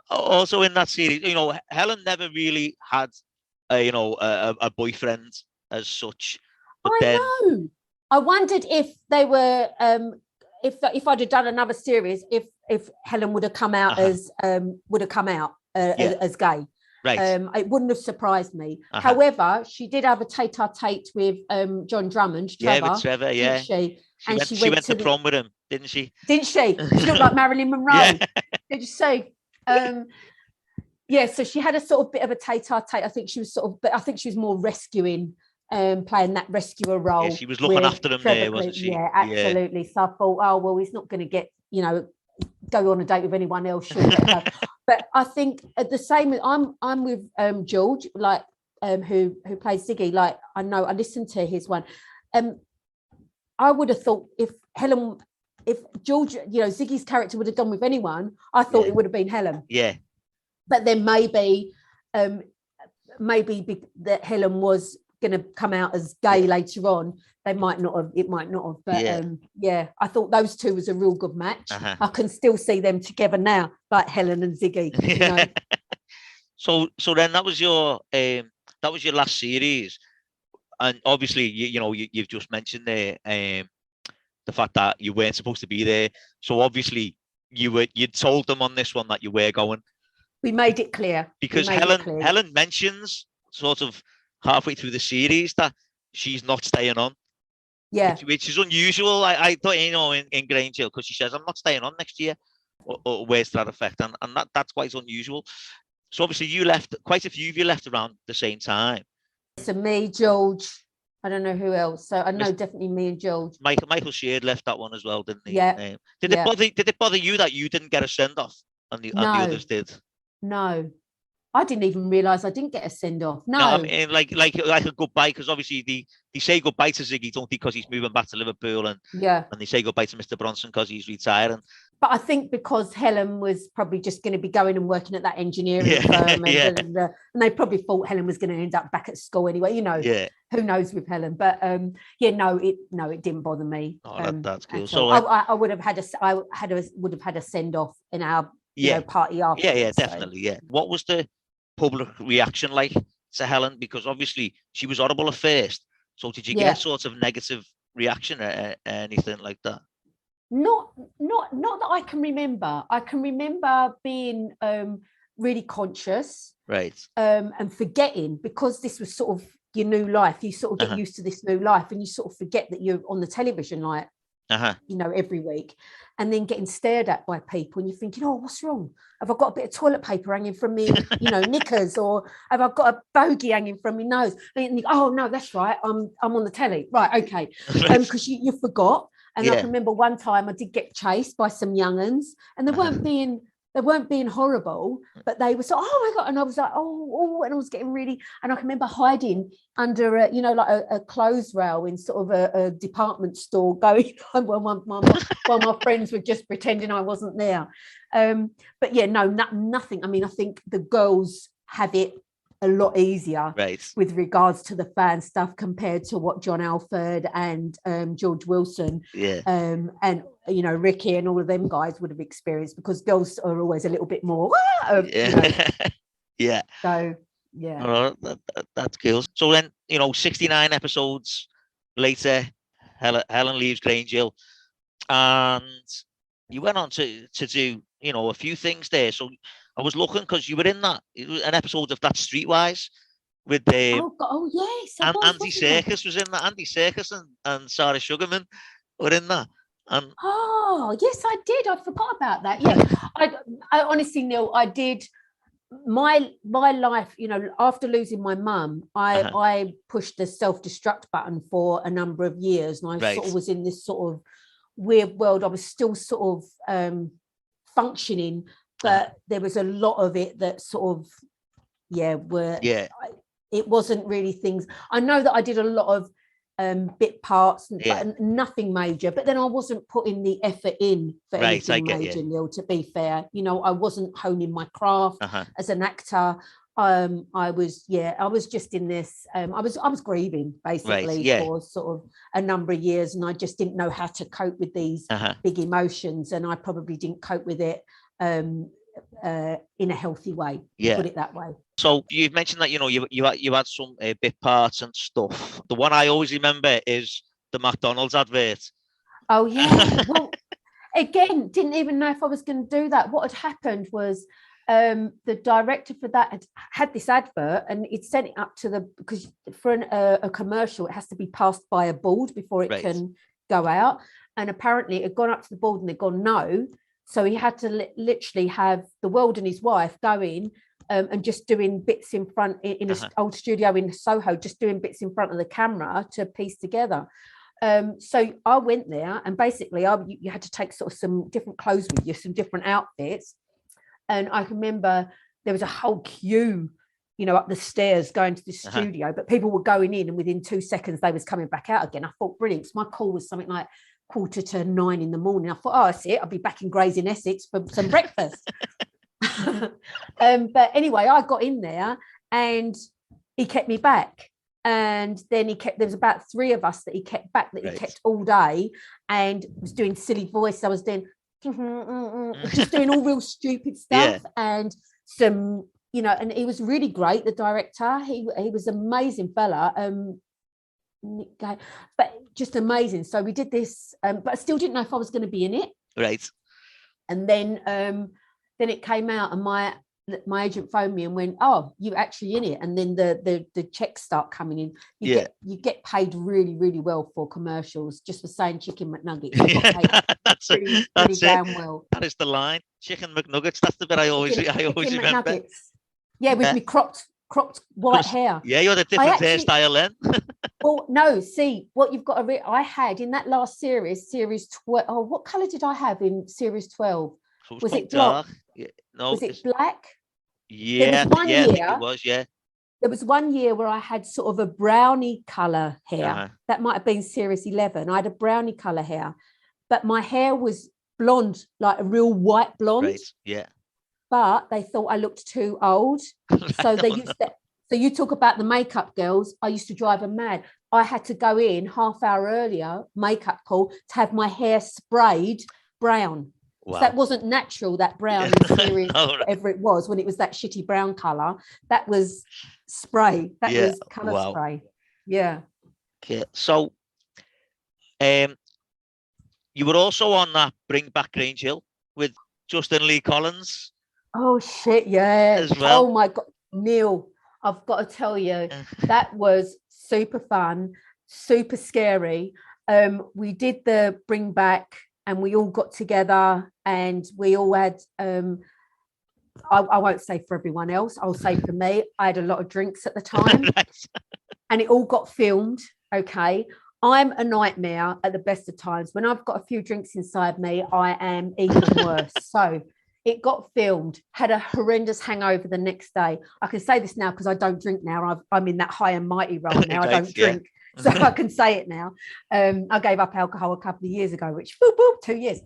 A: also in that series, you know, Helen never really had a boyfriend as such. But
B: I know. I wondered if they were if I'd have done another series, if Helen would have come out as gay.
A: Right.
B: It wouldn't have surprised me. However, she did have a tete-a-tete with John Drummond, Trevor.
A: Yeah, with Trevor, yeah.
B: She
A: went to prom with him, didn't she?
B: Didn't she? She looked like Marilyn Monroe. Did you see? So she had a sort of bit of a tete-a-tete. I think she was more rescuing, playing that rescuer role.
A: Yeah, she was looking after them there, wasn't she?
B: Yeah, absolutely. Yeah. So I thought, oh well, he's not going to get, you know, go on a date with anyone else. But I think at the same, I'm with George, like who plays Ziggy. Like I know I listened to his one. I would have thought if George, you know, Ziggy's character would have gone with anyone, I thought it would have been Helen.
A: Yeah.
B: But then maybe that Helen was going to come out as gay later on. It might not have, but I thought those two was a real good match. I can still see them together now, like Helen and Ziggy. You know?
A: So then that was your last series. And obviously, you've just mentioned there the fact that you weren't supposed to be there. So obviously, you'd told them on this one that you were going.
B: We made it clear.
A: Because Helen mentions sort of halfway through the series that she's not staying on.
B: Yeah.
A: Which is unusual. I thought, in Grange, because she says, I'm not staying on next year, or words to that effect. And that's quite unusual. So obviously quite a few of you left around the same time.
B: So me, George, I don't know who else. So I know definitely me and George.
A: Michael Sheard left that one as well, didn't he?
B: Yeah.
A: Did it bother you that you didn't get a send off and the others did?
B: No. I didn't even realise I didn't get a send off. No,
A: I mean, like a goodbye, because obviously they say goodbye to Ziggy, don't they? Because he's moving back to Liverpool, and they say goodbye to Mr. Bronson because he's retiring.
B: But I think because Helen was probably just going to be going and working at that engineering firm, and they probably thought Helen was going to end up back at school anyway. Who knows with Helen? But it didn't bother me.
A: Oh, that's cool.
B: So I would have had a send off in our party after.
A: Yeah, definitely. Yeah. What was the public reaction like to Helen? Because obviously she was horrible at first. So did you get sort of negative reaction or anything like that?
B: Not that I can remember. I can remember being really conscious,
A: right,
B: and forgetting, because this was sort of your new life. You sort of get used to this new life, and you sort of forget that you're on the television, like every week, and then getting stared at by people, and you're thinking, oh, what's wrong? Have I got a bit of toilet paper hanging from me, knickers, or have I got a bogey hanging from my nose? And you, oh no, that's right, I'm on the telly, right? Okay, because you forgot. And I can remember one time I did get chased by some young'uns, and they weren't being horrible, but they were so, oh my God. And I was like, oh, and I was getting really, and I can remember hiding under a clothes rail in sort of a department store, going on while my friends were just pretending I wasn't there. But nothing. I mean, I think the girls have it a lot easier with regards to the fan stuff compared to what John Alford and George Wilson and Ricky and all of them guys would have experienced, because girls are always a little bit more
A: yeah.
B: So yeah.
A: Oh, that's cool. So then 69 episodes later, Helen leaves Grange Hill, and you went on to do a few things there. So I was looking, because you were in an episode of that Streetwise with yes, and Andy Serkis was in that. Andy Serkis and Sarah Sugarman were in that. And
B: yes, I did. I forgot about that. Yeah, I honestly, Neil, I did. My life, after losing my mum, I pushed the self-destruct button for a number of years, and I sort of was in this sort of weird world. I was still sort of functioning, but there was a lot of it that sort of it wasn't really things. I know that I did a lot of bit parts, but nothing major, but then I wasn't putting the effort in for anything major, Neil, to be fair. I wasn't honing my craft as an actor. I was just in this I was grieving basically for sort of a number of years, and I just didn't know how to cope with these big emotions, and I probably didn't cope with it in a healthy way, put it that way.
A: So you've mentioned that you had some bit parts and stuff. The one I always remember is the McDonald's advert.
B: Oh yeah. Well, again, didn't even know if I was going to do that. What had happened was the director for that had this advert, and it sent it up to because for a commercial it has to be passed by a board before it can go out, and apparently it had gone up to the board and they'd gone no, so he had to literally have the world and his wife go in and just doing bits in front in an old studio in Soho, just doing bits in front of the camera to piece together. So I went there, and basically you had to take sort of some different clothes with you, some different outfits. And I can remember there was a whole queue, up the stairs going to the studio, but people were going in, and within 2 seconds they was coming back out again. I thought, brilliant. So my call was something like 8:45 in the morning. I thought, oh, that's it. I'll be back in Grays in Essex for some breakfast. But anyway, I got in there and he kept me back. And then there was about 3 of us that he kept back, that he kept all day, and was doing silly voice. I was doing just doing all real stupid stuff, and some, and he was really great, the director. He was an amazing fella. Nick Gay, but just amazing. So we did this, but I still didn't know if I was going to be in it.
A: Right.
B: And then it came out, and my agent phoned me and went, "Oh, you're actually in it." And then the checks start coming in. You get paid really, really well for commercials just for saying Chicken McNuggets. You got paid
A: that's
B: pretty
A: it.
B: damn well.
A: That is the line. Chicken McNuggets. That's the bit I always remember.
B: McNuggets. Yeah, with me cropped white hair.
A: Yeah, you had a different hairstyle then.
B: Well, no, see, what you've got to I had in that last series 12. Oh, what colour did I have in series 12?
A: So
B: was it dark?
A: Yeah, no,
B: was it black?
A: Yeah, I think it was, yeah.
B: There was 1 year where I had sort of a brownie colour hair. That might have been series 11. I had a brownie colour hair, but my hair was blonde, like a real white blonde.
A: Right, yeah.
B: But they thought I looked too old. So they used to. So you talk about the makeup girls. I used to drive them mad. I had to go in half hour earlier, makeup call, to have my hair sprayed brown. Wow. So that wasn't natural, that brown in series, whatever it was, when it was that shitty brown colour. That was spray. That was colour spray. Yeah.
A: Okay. So you were also on that Bring Back Grange Hill with Justin Lee Collins.
B: Oh, shit, yeah.
A: As well.
B: Oh, my God. Neil, I've got to tell you, that was super fun, super scary. We did the Bring Back, and we all got together, and we all had, I won't say for everyone else, I'll say for me, I had a lot of drinks at the time. And it all got filmed, okay? I'm a nightmare at the best of times. When I've got a few drinks inside me, I am even worse. So it got filmed, had a horrendous hangover the next day. I can say this now because I don't drink now. I'm in that high and mighty role now. I don't drink. So I can say it now. I gave up alcohol a couple of years ago, which, 2 years.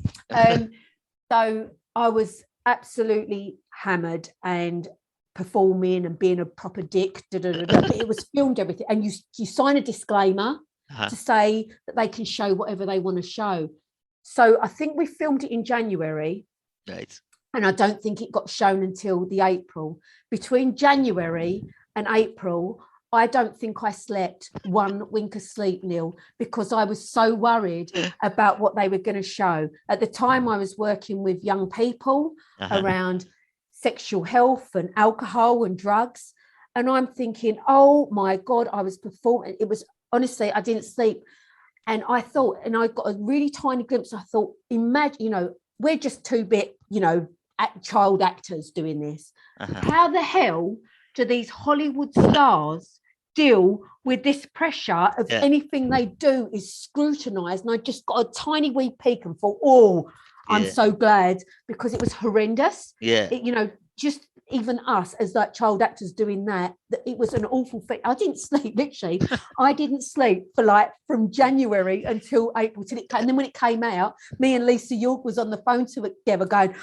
B: So I was absolutely hammered and performing and being a proper dick. But it was filmed, everything. And you sign a disclaimer to say that they can show whatever they want to show. So I think we filmed it in January.
A: Right.
B: And I don't think it got shown until the April. Between January and April, I don't think I slept one wink of sleep, Neil, because I was so worried about what they were going to show. At the time, I was working with young people around sexual health and alcohol and drugs. And I'm thinking, oh, my God, I was performing. It was, honestly, I didn't sleep. And I thought, and I got a really tiny glimpse. I thought, imagine, we're just 2-bit, child actors doing this. How the hell do these Hollywood stars deal with this pressure of anything they do is scrutinized? And I just got a tiny wee peek and thought, I'm so glad, because it was horrendous. Just even us as like child actors doing that it was an awful thing. I didn't sleep, literally. I didn't sleep for from January until April till it came. And then when it came out, me and Lisa York was on the phone together going,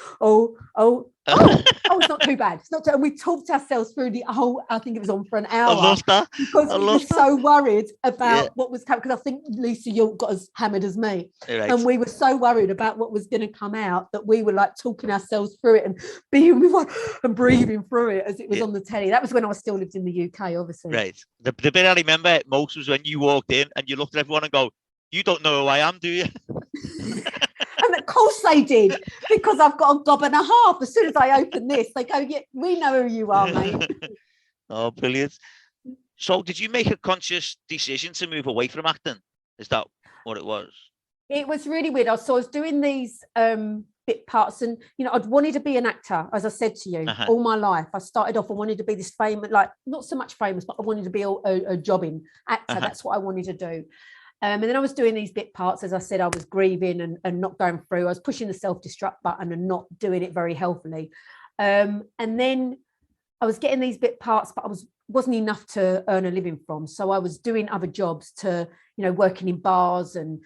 B: it's not too bad. It's not too, and we talked ourselves through the whole, I think it was on for an hour.
A: I lost that.
B: Because we were so worried about what was coming, because I think Lisa York got as hammered as me.
A: Right.
B: And we were so worried about what was going to come out that we were talking ourselves through it and being and breathing through it as it was on the telly. That was when I still lived in the UK, obviously.
A: Right. The bit I remember most was when you walked in and you looked at everyone and go, "You don't know who I am, do you?"
B: And of course they did, because I've got a gob and a half. As soon as I open this, they go, "Yeah, we know who you are, mate."
A: Oh, brilliant. So did you make a conscious decision to move away from acting? Is that what it was?
B: It was really weird. I was doing these bit parts, and I'd wanted to be an actor, as I said to you, all my life. I started off, I wanted to be this famous, not so much famous, but I wanted to be a jobbing actor. That's what I wanted to do. And then I was doing these bit parts. As I said, I was grieving and not going through. I was pushing the self-destruct button and not doing it very healthily. And then I was getting these bit parts, but wasn't enough to earn a living from. So I was doing other jobs to, working in bars and,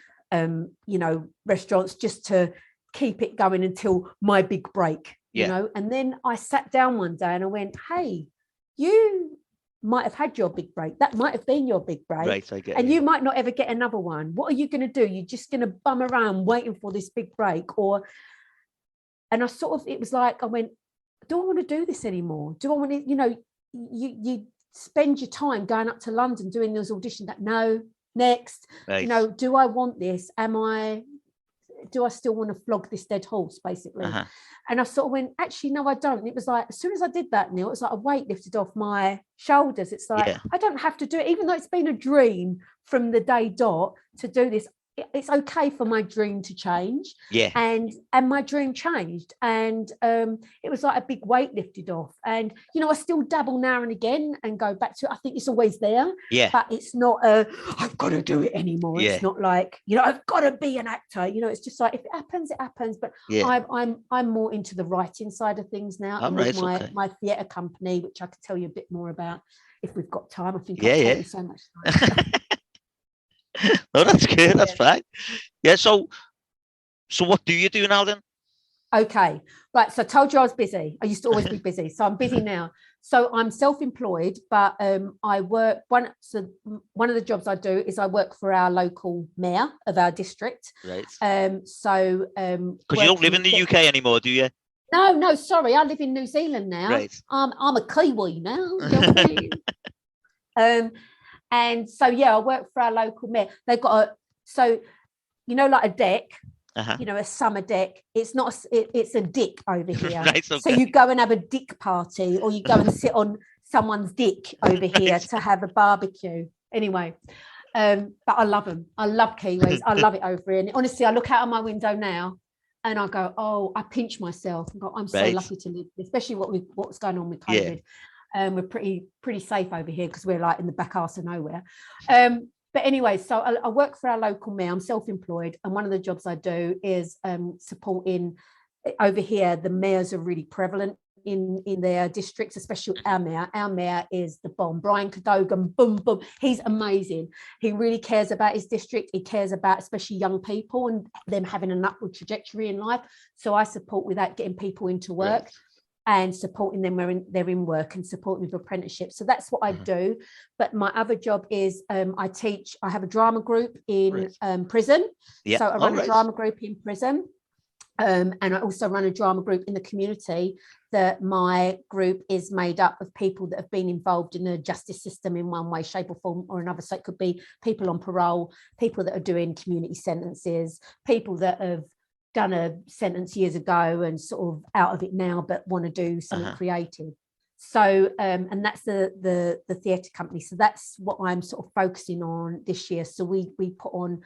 B: restaurants, just to keep it going until my big break, And then I sat down one day and I went, "Hey, you might have had your big break. That might have been your big break.
A: Right, I get
B: and you might not ever get another one. What are you going to do? You're just going to bum around waiting for this big break?" And I sort of, it was like, I went, do I want to do this anymore? Do I want to, you spend your time going up to London doing those auditions. No, next.
A: Right.
B: You know, do I want this? Do I still want to flog this dead horse, basically? And I sort of went, actually, no, I don't. And it was like, as soon as I did that, Neil, it's like a weight lifted off my shoulders. It's like, I don't have to do it, even though it's been a dream from the day dot to do this. It's okay for my dream to change. And my dream changed, and it was like a big weight lifted off. And you know, I still dabble now and again and go back to it. I think it's always there, but it's not I've got to do it anymore. It's not like, you know, I've got to be an actor. You know, it's just like, if it happens, it happens. But I'm more into the writing side of things now. And with my theatre company, which I could tell you a bit more about if we've got time. I think I've told you so much time.
A: No, that's good. That's fine. Yeah. So what do you do now then?
B: Okay. Right. So I told you I was busy. I used to always be busy. So I'm busy now. So I'm self-employed, but I work one of the jobs I do is I work for our local mayor of our district.
A: Right.
B: So
A: because you don't live in the UK anymore, do you?
B: No, sorry. I live in New Zealand now.
A: Right.
B: I'm a Kiwi now. You know what I mean? And so, I work for our local mayor. They've got like a deck, you know, a summer deck. It's not, it's a dick over here.
A: Right, okay.
B: So you go and have a dick party, or you go and sit on someone's dick over here to have a barbecue. Anyway, but I love them. I love Kiwis. I love it over here. And honestly, I look out of my window now and I go, oh, I pinch myself and go, I'm so lucky to live, especially what's going on with COVID. We're pretty safe over here because we're like in the back arse of nowhere. But anyway, so I work for our local mayor. I'm self-employed, and one of the jobs I do is supporting over here. The mayors are really prevalent in their districts, especially our mayor. Our mayor is the bomb, Brian Cadogan. Boom, boom. He's amazing. He really cares about his district. He cares about especially young people and them having an upward trajectory in life. So I support with that, getting people into work. Right. And supporting them when they're in work, and supporting with apprenticeships. So that's what I do. But my other job is I have a drama group in prison. So I run a drama group in prison. And I also run a drama group in the community. That my group is made up of people that have been involved in the justice system in one way, shape or form or another. So it could be people on parole, people that are doing community sentences, people that have done a sentence years ago and sort of out of it now, but want to do something creative. So, and that's the theatre company. So that's what I'm sort of focusing on this year. So we put on,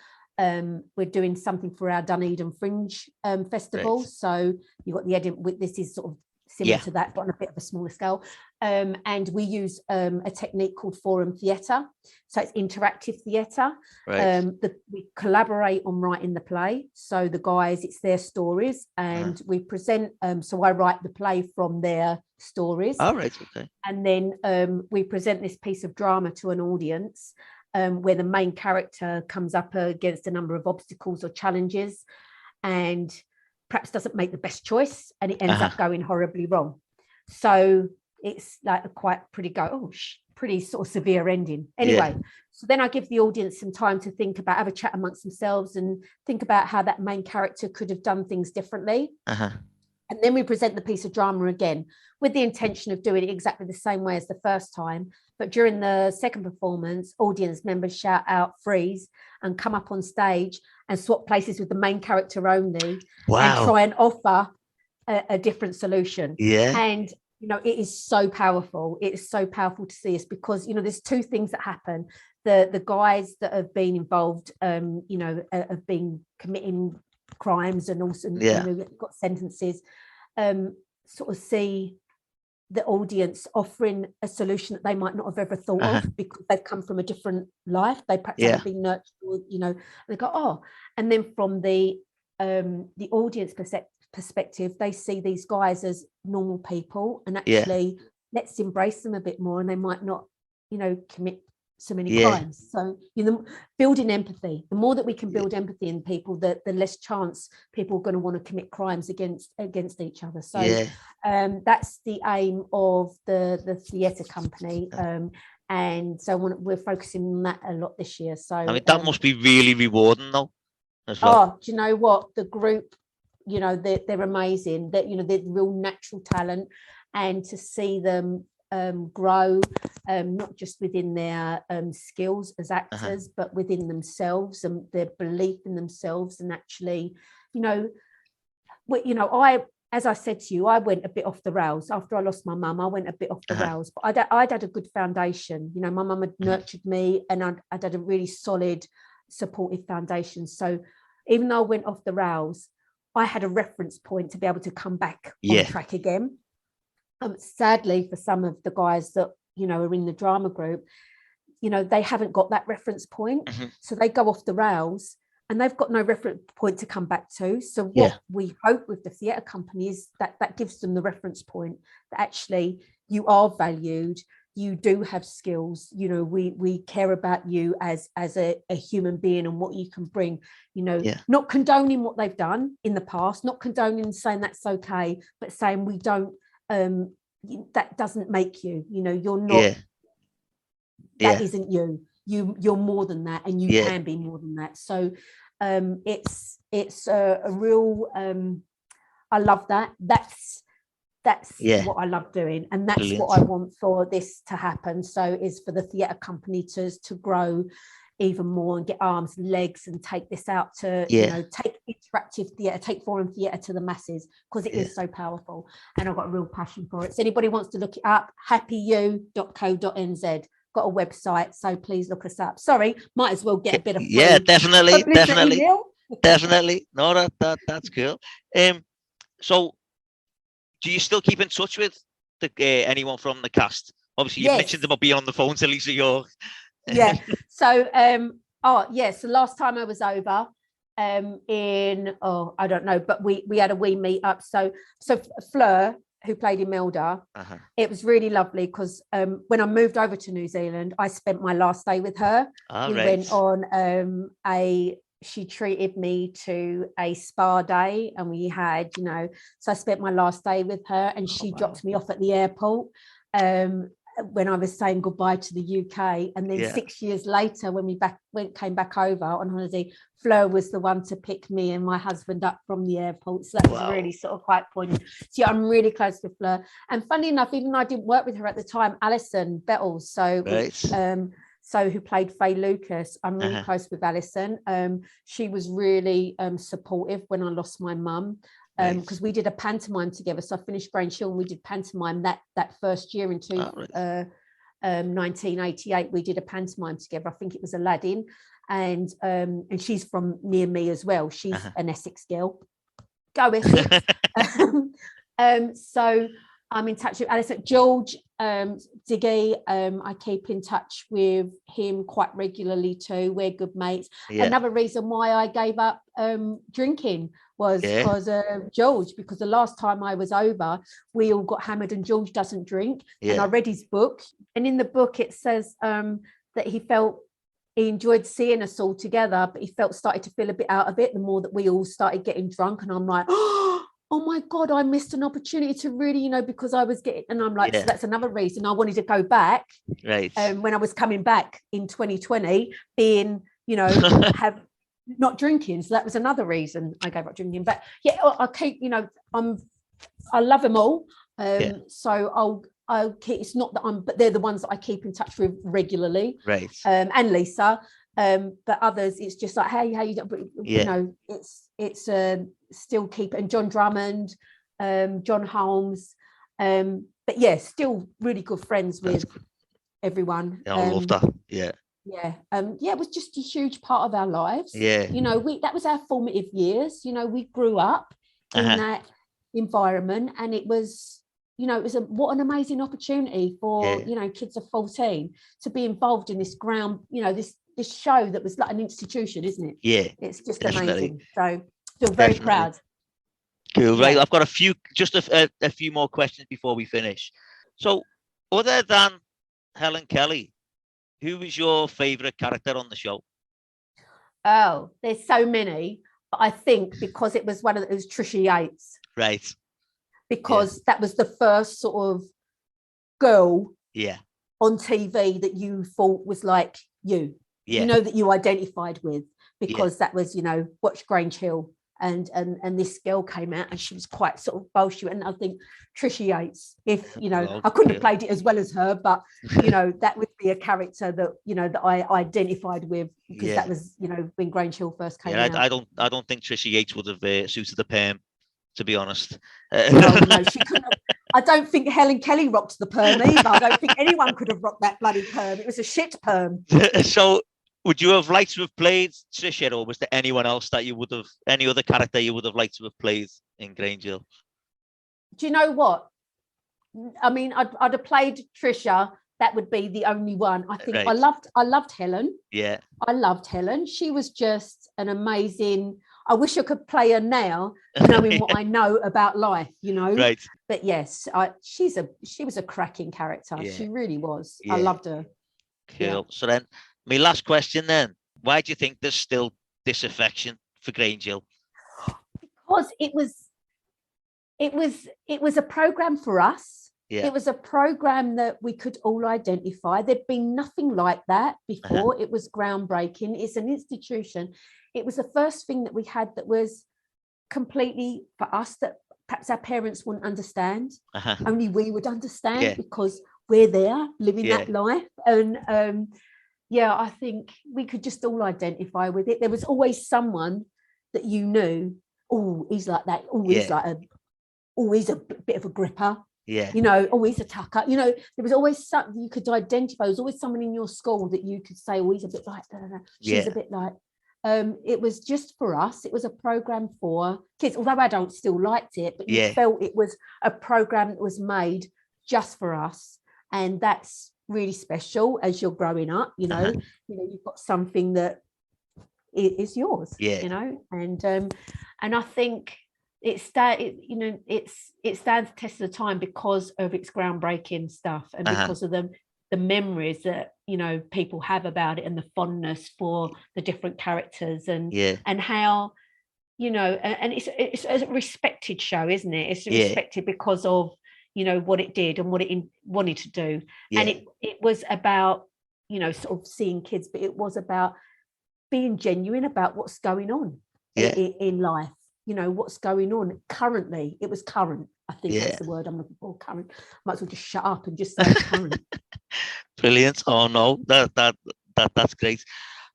B: we're doing something for our Dunedin Fringe Festival. Right. So you've got the Edinburgh, this is sort of similar to that, but on a bit of a smaller scale. And we use a technique called forum theatre. So it's interactive theatre. Right. We collaborate on writing the play. So the guys, it's their stories, and we present. So I write the play from their stories.
A: Oh, right, okay.
B: And then we present this piece of drama to an audience where the main character comes up against a number of obstacles or challenges, and perhaps doesn't make the best choice, and it ends up going horribly wrong. So it's like pretty sort of severe ending. Anyway, so then I give the audience some time to think about, have a chat amongst themselves and think about how that main character could have done things differently. And then we present the piece of drama again with the intention of doing it exactly the same way as the first time. But during the second performance, audience members shout out freeze and come up on stage and swap places with the main character only. Wow. And try and offer a different solution. Yeah. And, you know, it is so powerful. It is so powerful to see this because, you know, there's two things that happen. The guys that have been involved, you know, have been committing crimes and also you know, got sentences, sort of see the audience offering a solution that they might not have ever thought of because they've come from a different life. They perhaps haven't been nurtured, or, you know, they go, oh, and then from the audience perspective, they see these guys as normal people, and actually let's embrace them a bit more, and they might not, you know, commit so many crimes. So, you know, building empathy, the more that we can build empathy in people, the less chance people are going to want to commit crimes against each other. So that's the aim of the theatre company, and so we're focusing on that a lot this year. So I
A: mean, that must be really rewarding though as well.
B: Oh, do you know what, the group, you know, they're amazing, that, you know, they're real natural talent, and to see them grow, not just within their skills as actors, but within themselves and their belief in themselves. And actually, as I said to you, I went a bit off the rails after I lost my mum. I went a bit off the rails, but I'd had a good foundation. My mum had nurtured me, and I'd had a really solid, supportive foundation. So even though I went off the rails, I had a reference point to be able to come back on track again. Sadly, for some of the guys that, are in the drama group, they haven't got that reference point. So they go off the rails and they've got no reference point to come back to. So what we hope with the theatre company is that gives them the reference point, that actually you are valued, you do have skills, we care about you as a human being and what you can bring, not condoning what they've done in the past, not condoning saying that's okay, but saying we don't, that doesn't make you, you're not, that isn't you're more than that, and you can be more than that. So it's a real, I love that. That's what I love doing, and that's
A: Brilliant.
B: what I want for this to happen. So is for the theatre company to grow even more and get arms and legs and take this out to, take interactive theatre, take foreign theatre to the masses, because it is so powerful, and I've got a real passion for it. So anybody wants to look it up, happyu.co.nz. Got a website, so please look us up. Sorry, might as well get a bit of
A: definitely.
B: Definitely.
A: No, that's cool. So do you still keep in touch with anyone from the cast? Obviously, you mentioned them being on the phone to Lisa York.
B: So so last time I was over I don't know, but we had a wee meet up. So Fleur, who played Imelda, it was really lovely because when I moved over to New Zealand, I spent my last day with her. We went on she treated me to a spa day, and we had, so I spent my last day with her, and she dropped me off at the airport when I was saying goodbye to the UK. And then 6 years later, when we came back over on holiday, Fleur was the one to pick me and my husband up from the airport. So that was really sort of quite poignant. So I'm really close with Fleur. And funny enough, even though I didn't work with her at the time, Alison Bettles, so who played Faye Lucas, I'm really close with Alison. She was really supportive when I lost my mum, because we did a pantomime together. So I finished Grange and we did pantomime that first year in 1988. We did a pantomime together. I think it was Aladdin, and she's from near me as well. She's an Essex girl. Go Essex. So I'm in touch with Alison. George Diggy, I keep in touch with him quite regularly too. We're good mates. Another reason why I gave up drinking was because George, because the last time I was over, we all got hammered and George doesn't drink. And I read his book, and in the book it says that he enjoyed seeing us all together, but he started to feel a bit out of it the more that we all started getting drunk. And I'm like, oh my God, I missed an opportunity to really, because I was getting, and I'm like, so that's another reason I wanted to go back. When I was coming back in 2020, being, have not drinking. So that was another reason I gave up drinking. But I keep, I love them all. So I'll keep, it's not that but they're the ones that I keep in touch with regularly. And Lisa. But others, it's just like, hey, how you doing? It's still keep, and John Drummond, John Holmes, but still really good friends with everyone.
A: I love that.
B: It was just a huge part of our lives. That was our formative years. We grew up in that environment, and it was what an amazing opportunity for kids of 14 to be involved in this ground, this show that was like an institution, isn't it? It's just amazing. So I feel very proud.
A: Cool. Right, I've got a few more questions before we finish. So other than Helen Kelly, who was your favorite character on the show?
B: Oh, there's so many, but I think because it was it was Trisha Yates, because that was the first sort of girl on TV that you thought was like you. That you identified with, because that was, watch Grange Hill and this girl came out and she was quite sort of bolshy, and I think Trisha Yates, if I couldn't have played it as well as her, but that would be a character that that I identified with, because that was when Grange Hill first came out.
A: I don't think Trisha Yates would have suited the perm, to be honest.
B: No, she couldn't have. I don't think Helen Kelly rocked the perm either. I don't think anyone could have rocked that bloody perm. It was a shit perm.
A: So would you have liked to have played Trisha, or was there anyone else that you would have, any other character you would have liked to have played in Grange Hill?
B: Do you know what? I mean, I'd have played Trisha. That would be the only one. I think. Right. I loved Helen.
A: Yeah.
B: I loved Helen. She was just an amazing. I wish I could play her now, knowing what I know about life,
A: Right.
B: But yes, she was a cracking character. Yeah. She really was. Yeah. I loved her.
A: Cool. Yeah. So then, my last question then: why do you think there's still disaffection for Grange Hill?
B: Because it was a program for us. Yeah. It was a program that we could all identify. There'd been nothing like that before. It was groundbreaking. It's an institution. It was the first thing that we had that was completely for us, that perhaps our parents wouldn't understand. Only we would understand, because we're there living that life. And I think we could just all identify with it. There was always someone that knew, oh, he's like that. Oh, he's he's a bit of a gripper.
A: Yeah.
B: He's a tucker. There was always something you could identify. There was always someone in your school that you could say, oh, he's a bit like that. She's a bit like. It was just for us. It was a program for kids, although adults still liked it, but you felt it was a program that was made just for us. And that's really special as you're growing up, you've got something that is yours, and I think it stands the test of the time because of its groundbreaking stuff, and because of the memories that people have about it, and the fondness for the different characters, and how and it's a respected show, isn't it? It's respected because of what it did and what it wanted to do, and it was about sort of seeing kids, but it was about being genuine about what's going on in life, what's going on currently. It was current. I think that's the word I'm looking for. Current. Might as well just shut up and just say current.
A: Brilliant. Oh no, that's great.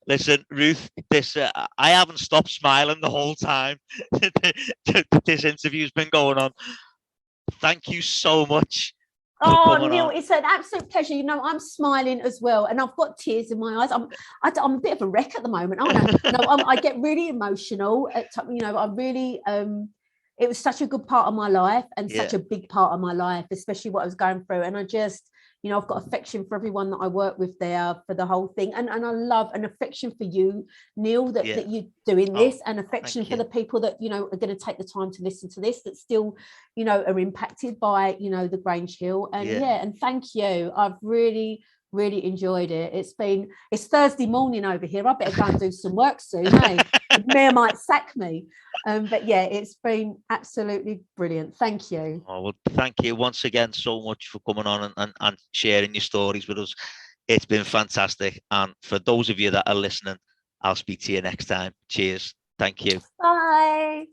A: Listen, Ruth, I haven't stopped smiling the whole time this interview's been going on. Thank you so much.
B: Oh, Neil, it's an absolute pleasure. I'm smiling as well, and I've got tears in my eyes. I'm a bit of a wreck at the moment, aren't I? I get really emotional. I really. It was such a good part of my life, and such a big part of my life, especially what I was going through. And I just, I've got affection for everyone that I work with there, for the whole thing. And I love an affection for you, Neil, that you're doing this, and affection for the people that, are going to take the time to listen to this, that still, are impacted by, the Grange Hill. And and thank you. I've really enjoyed it. It's Thursday morning over here. I better go and do some work soon. Hey, the mayor might sack me. But it's been absolutely brilliant. Thank you.
A: Oh, well, thank you once again so much for coming on and sharing your stories with us. It's been fantastic. And for those of you that are listening, I'll speak to you next time. Cheers. Thank you.
B: Bye.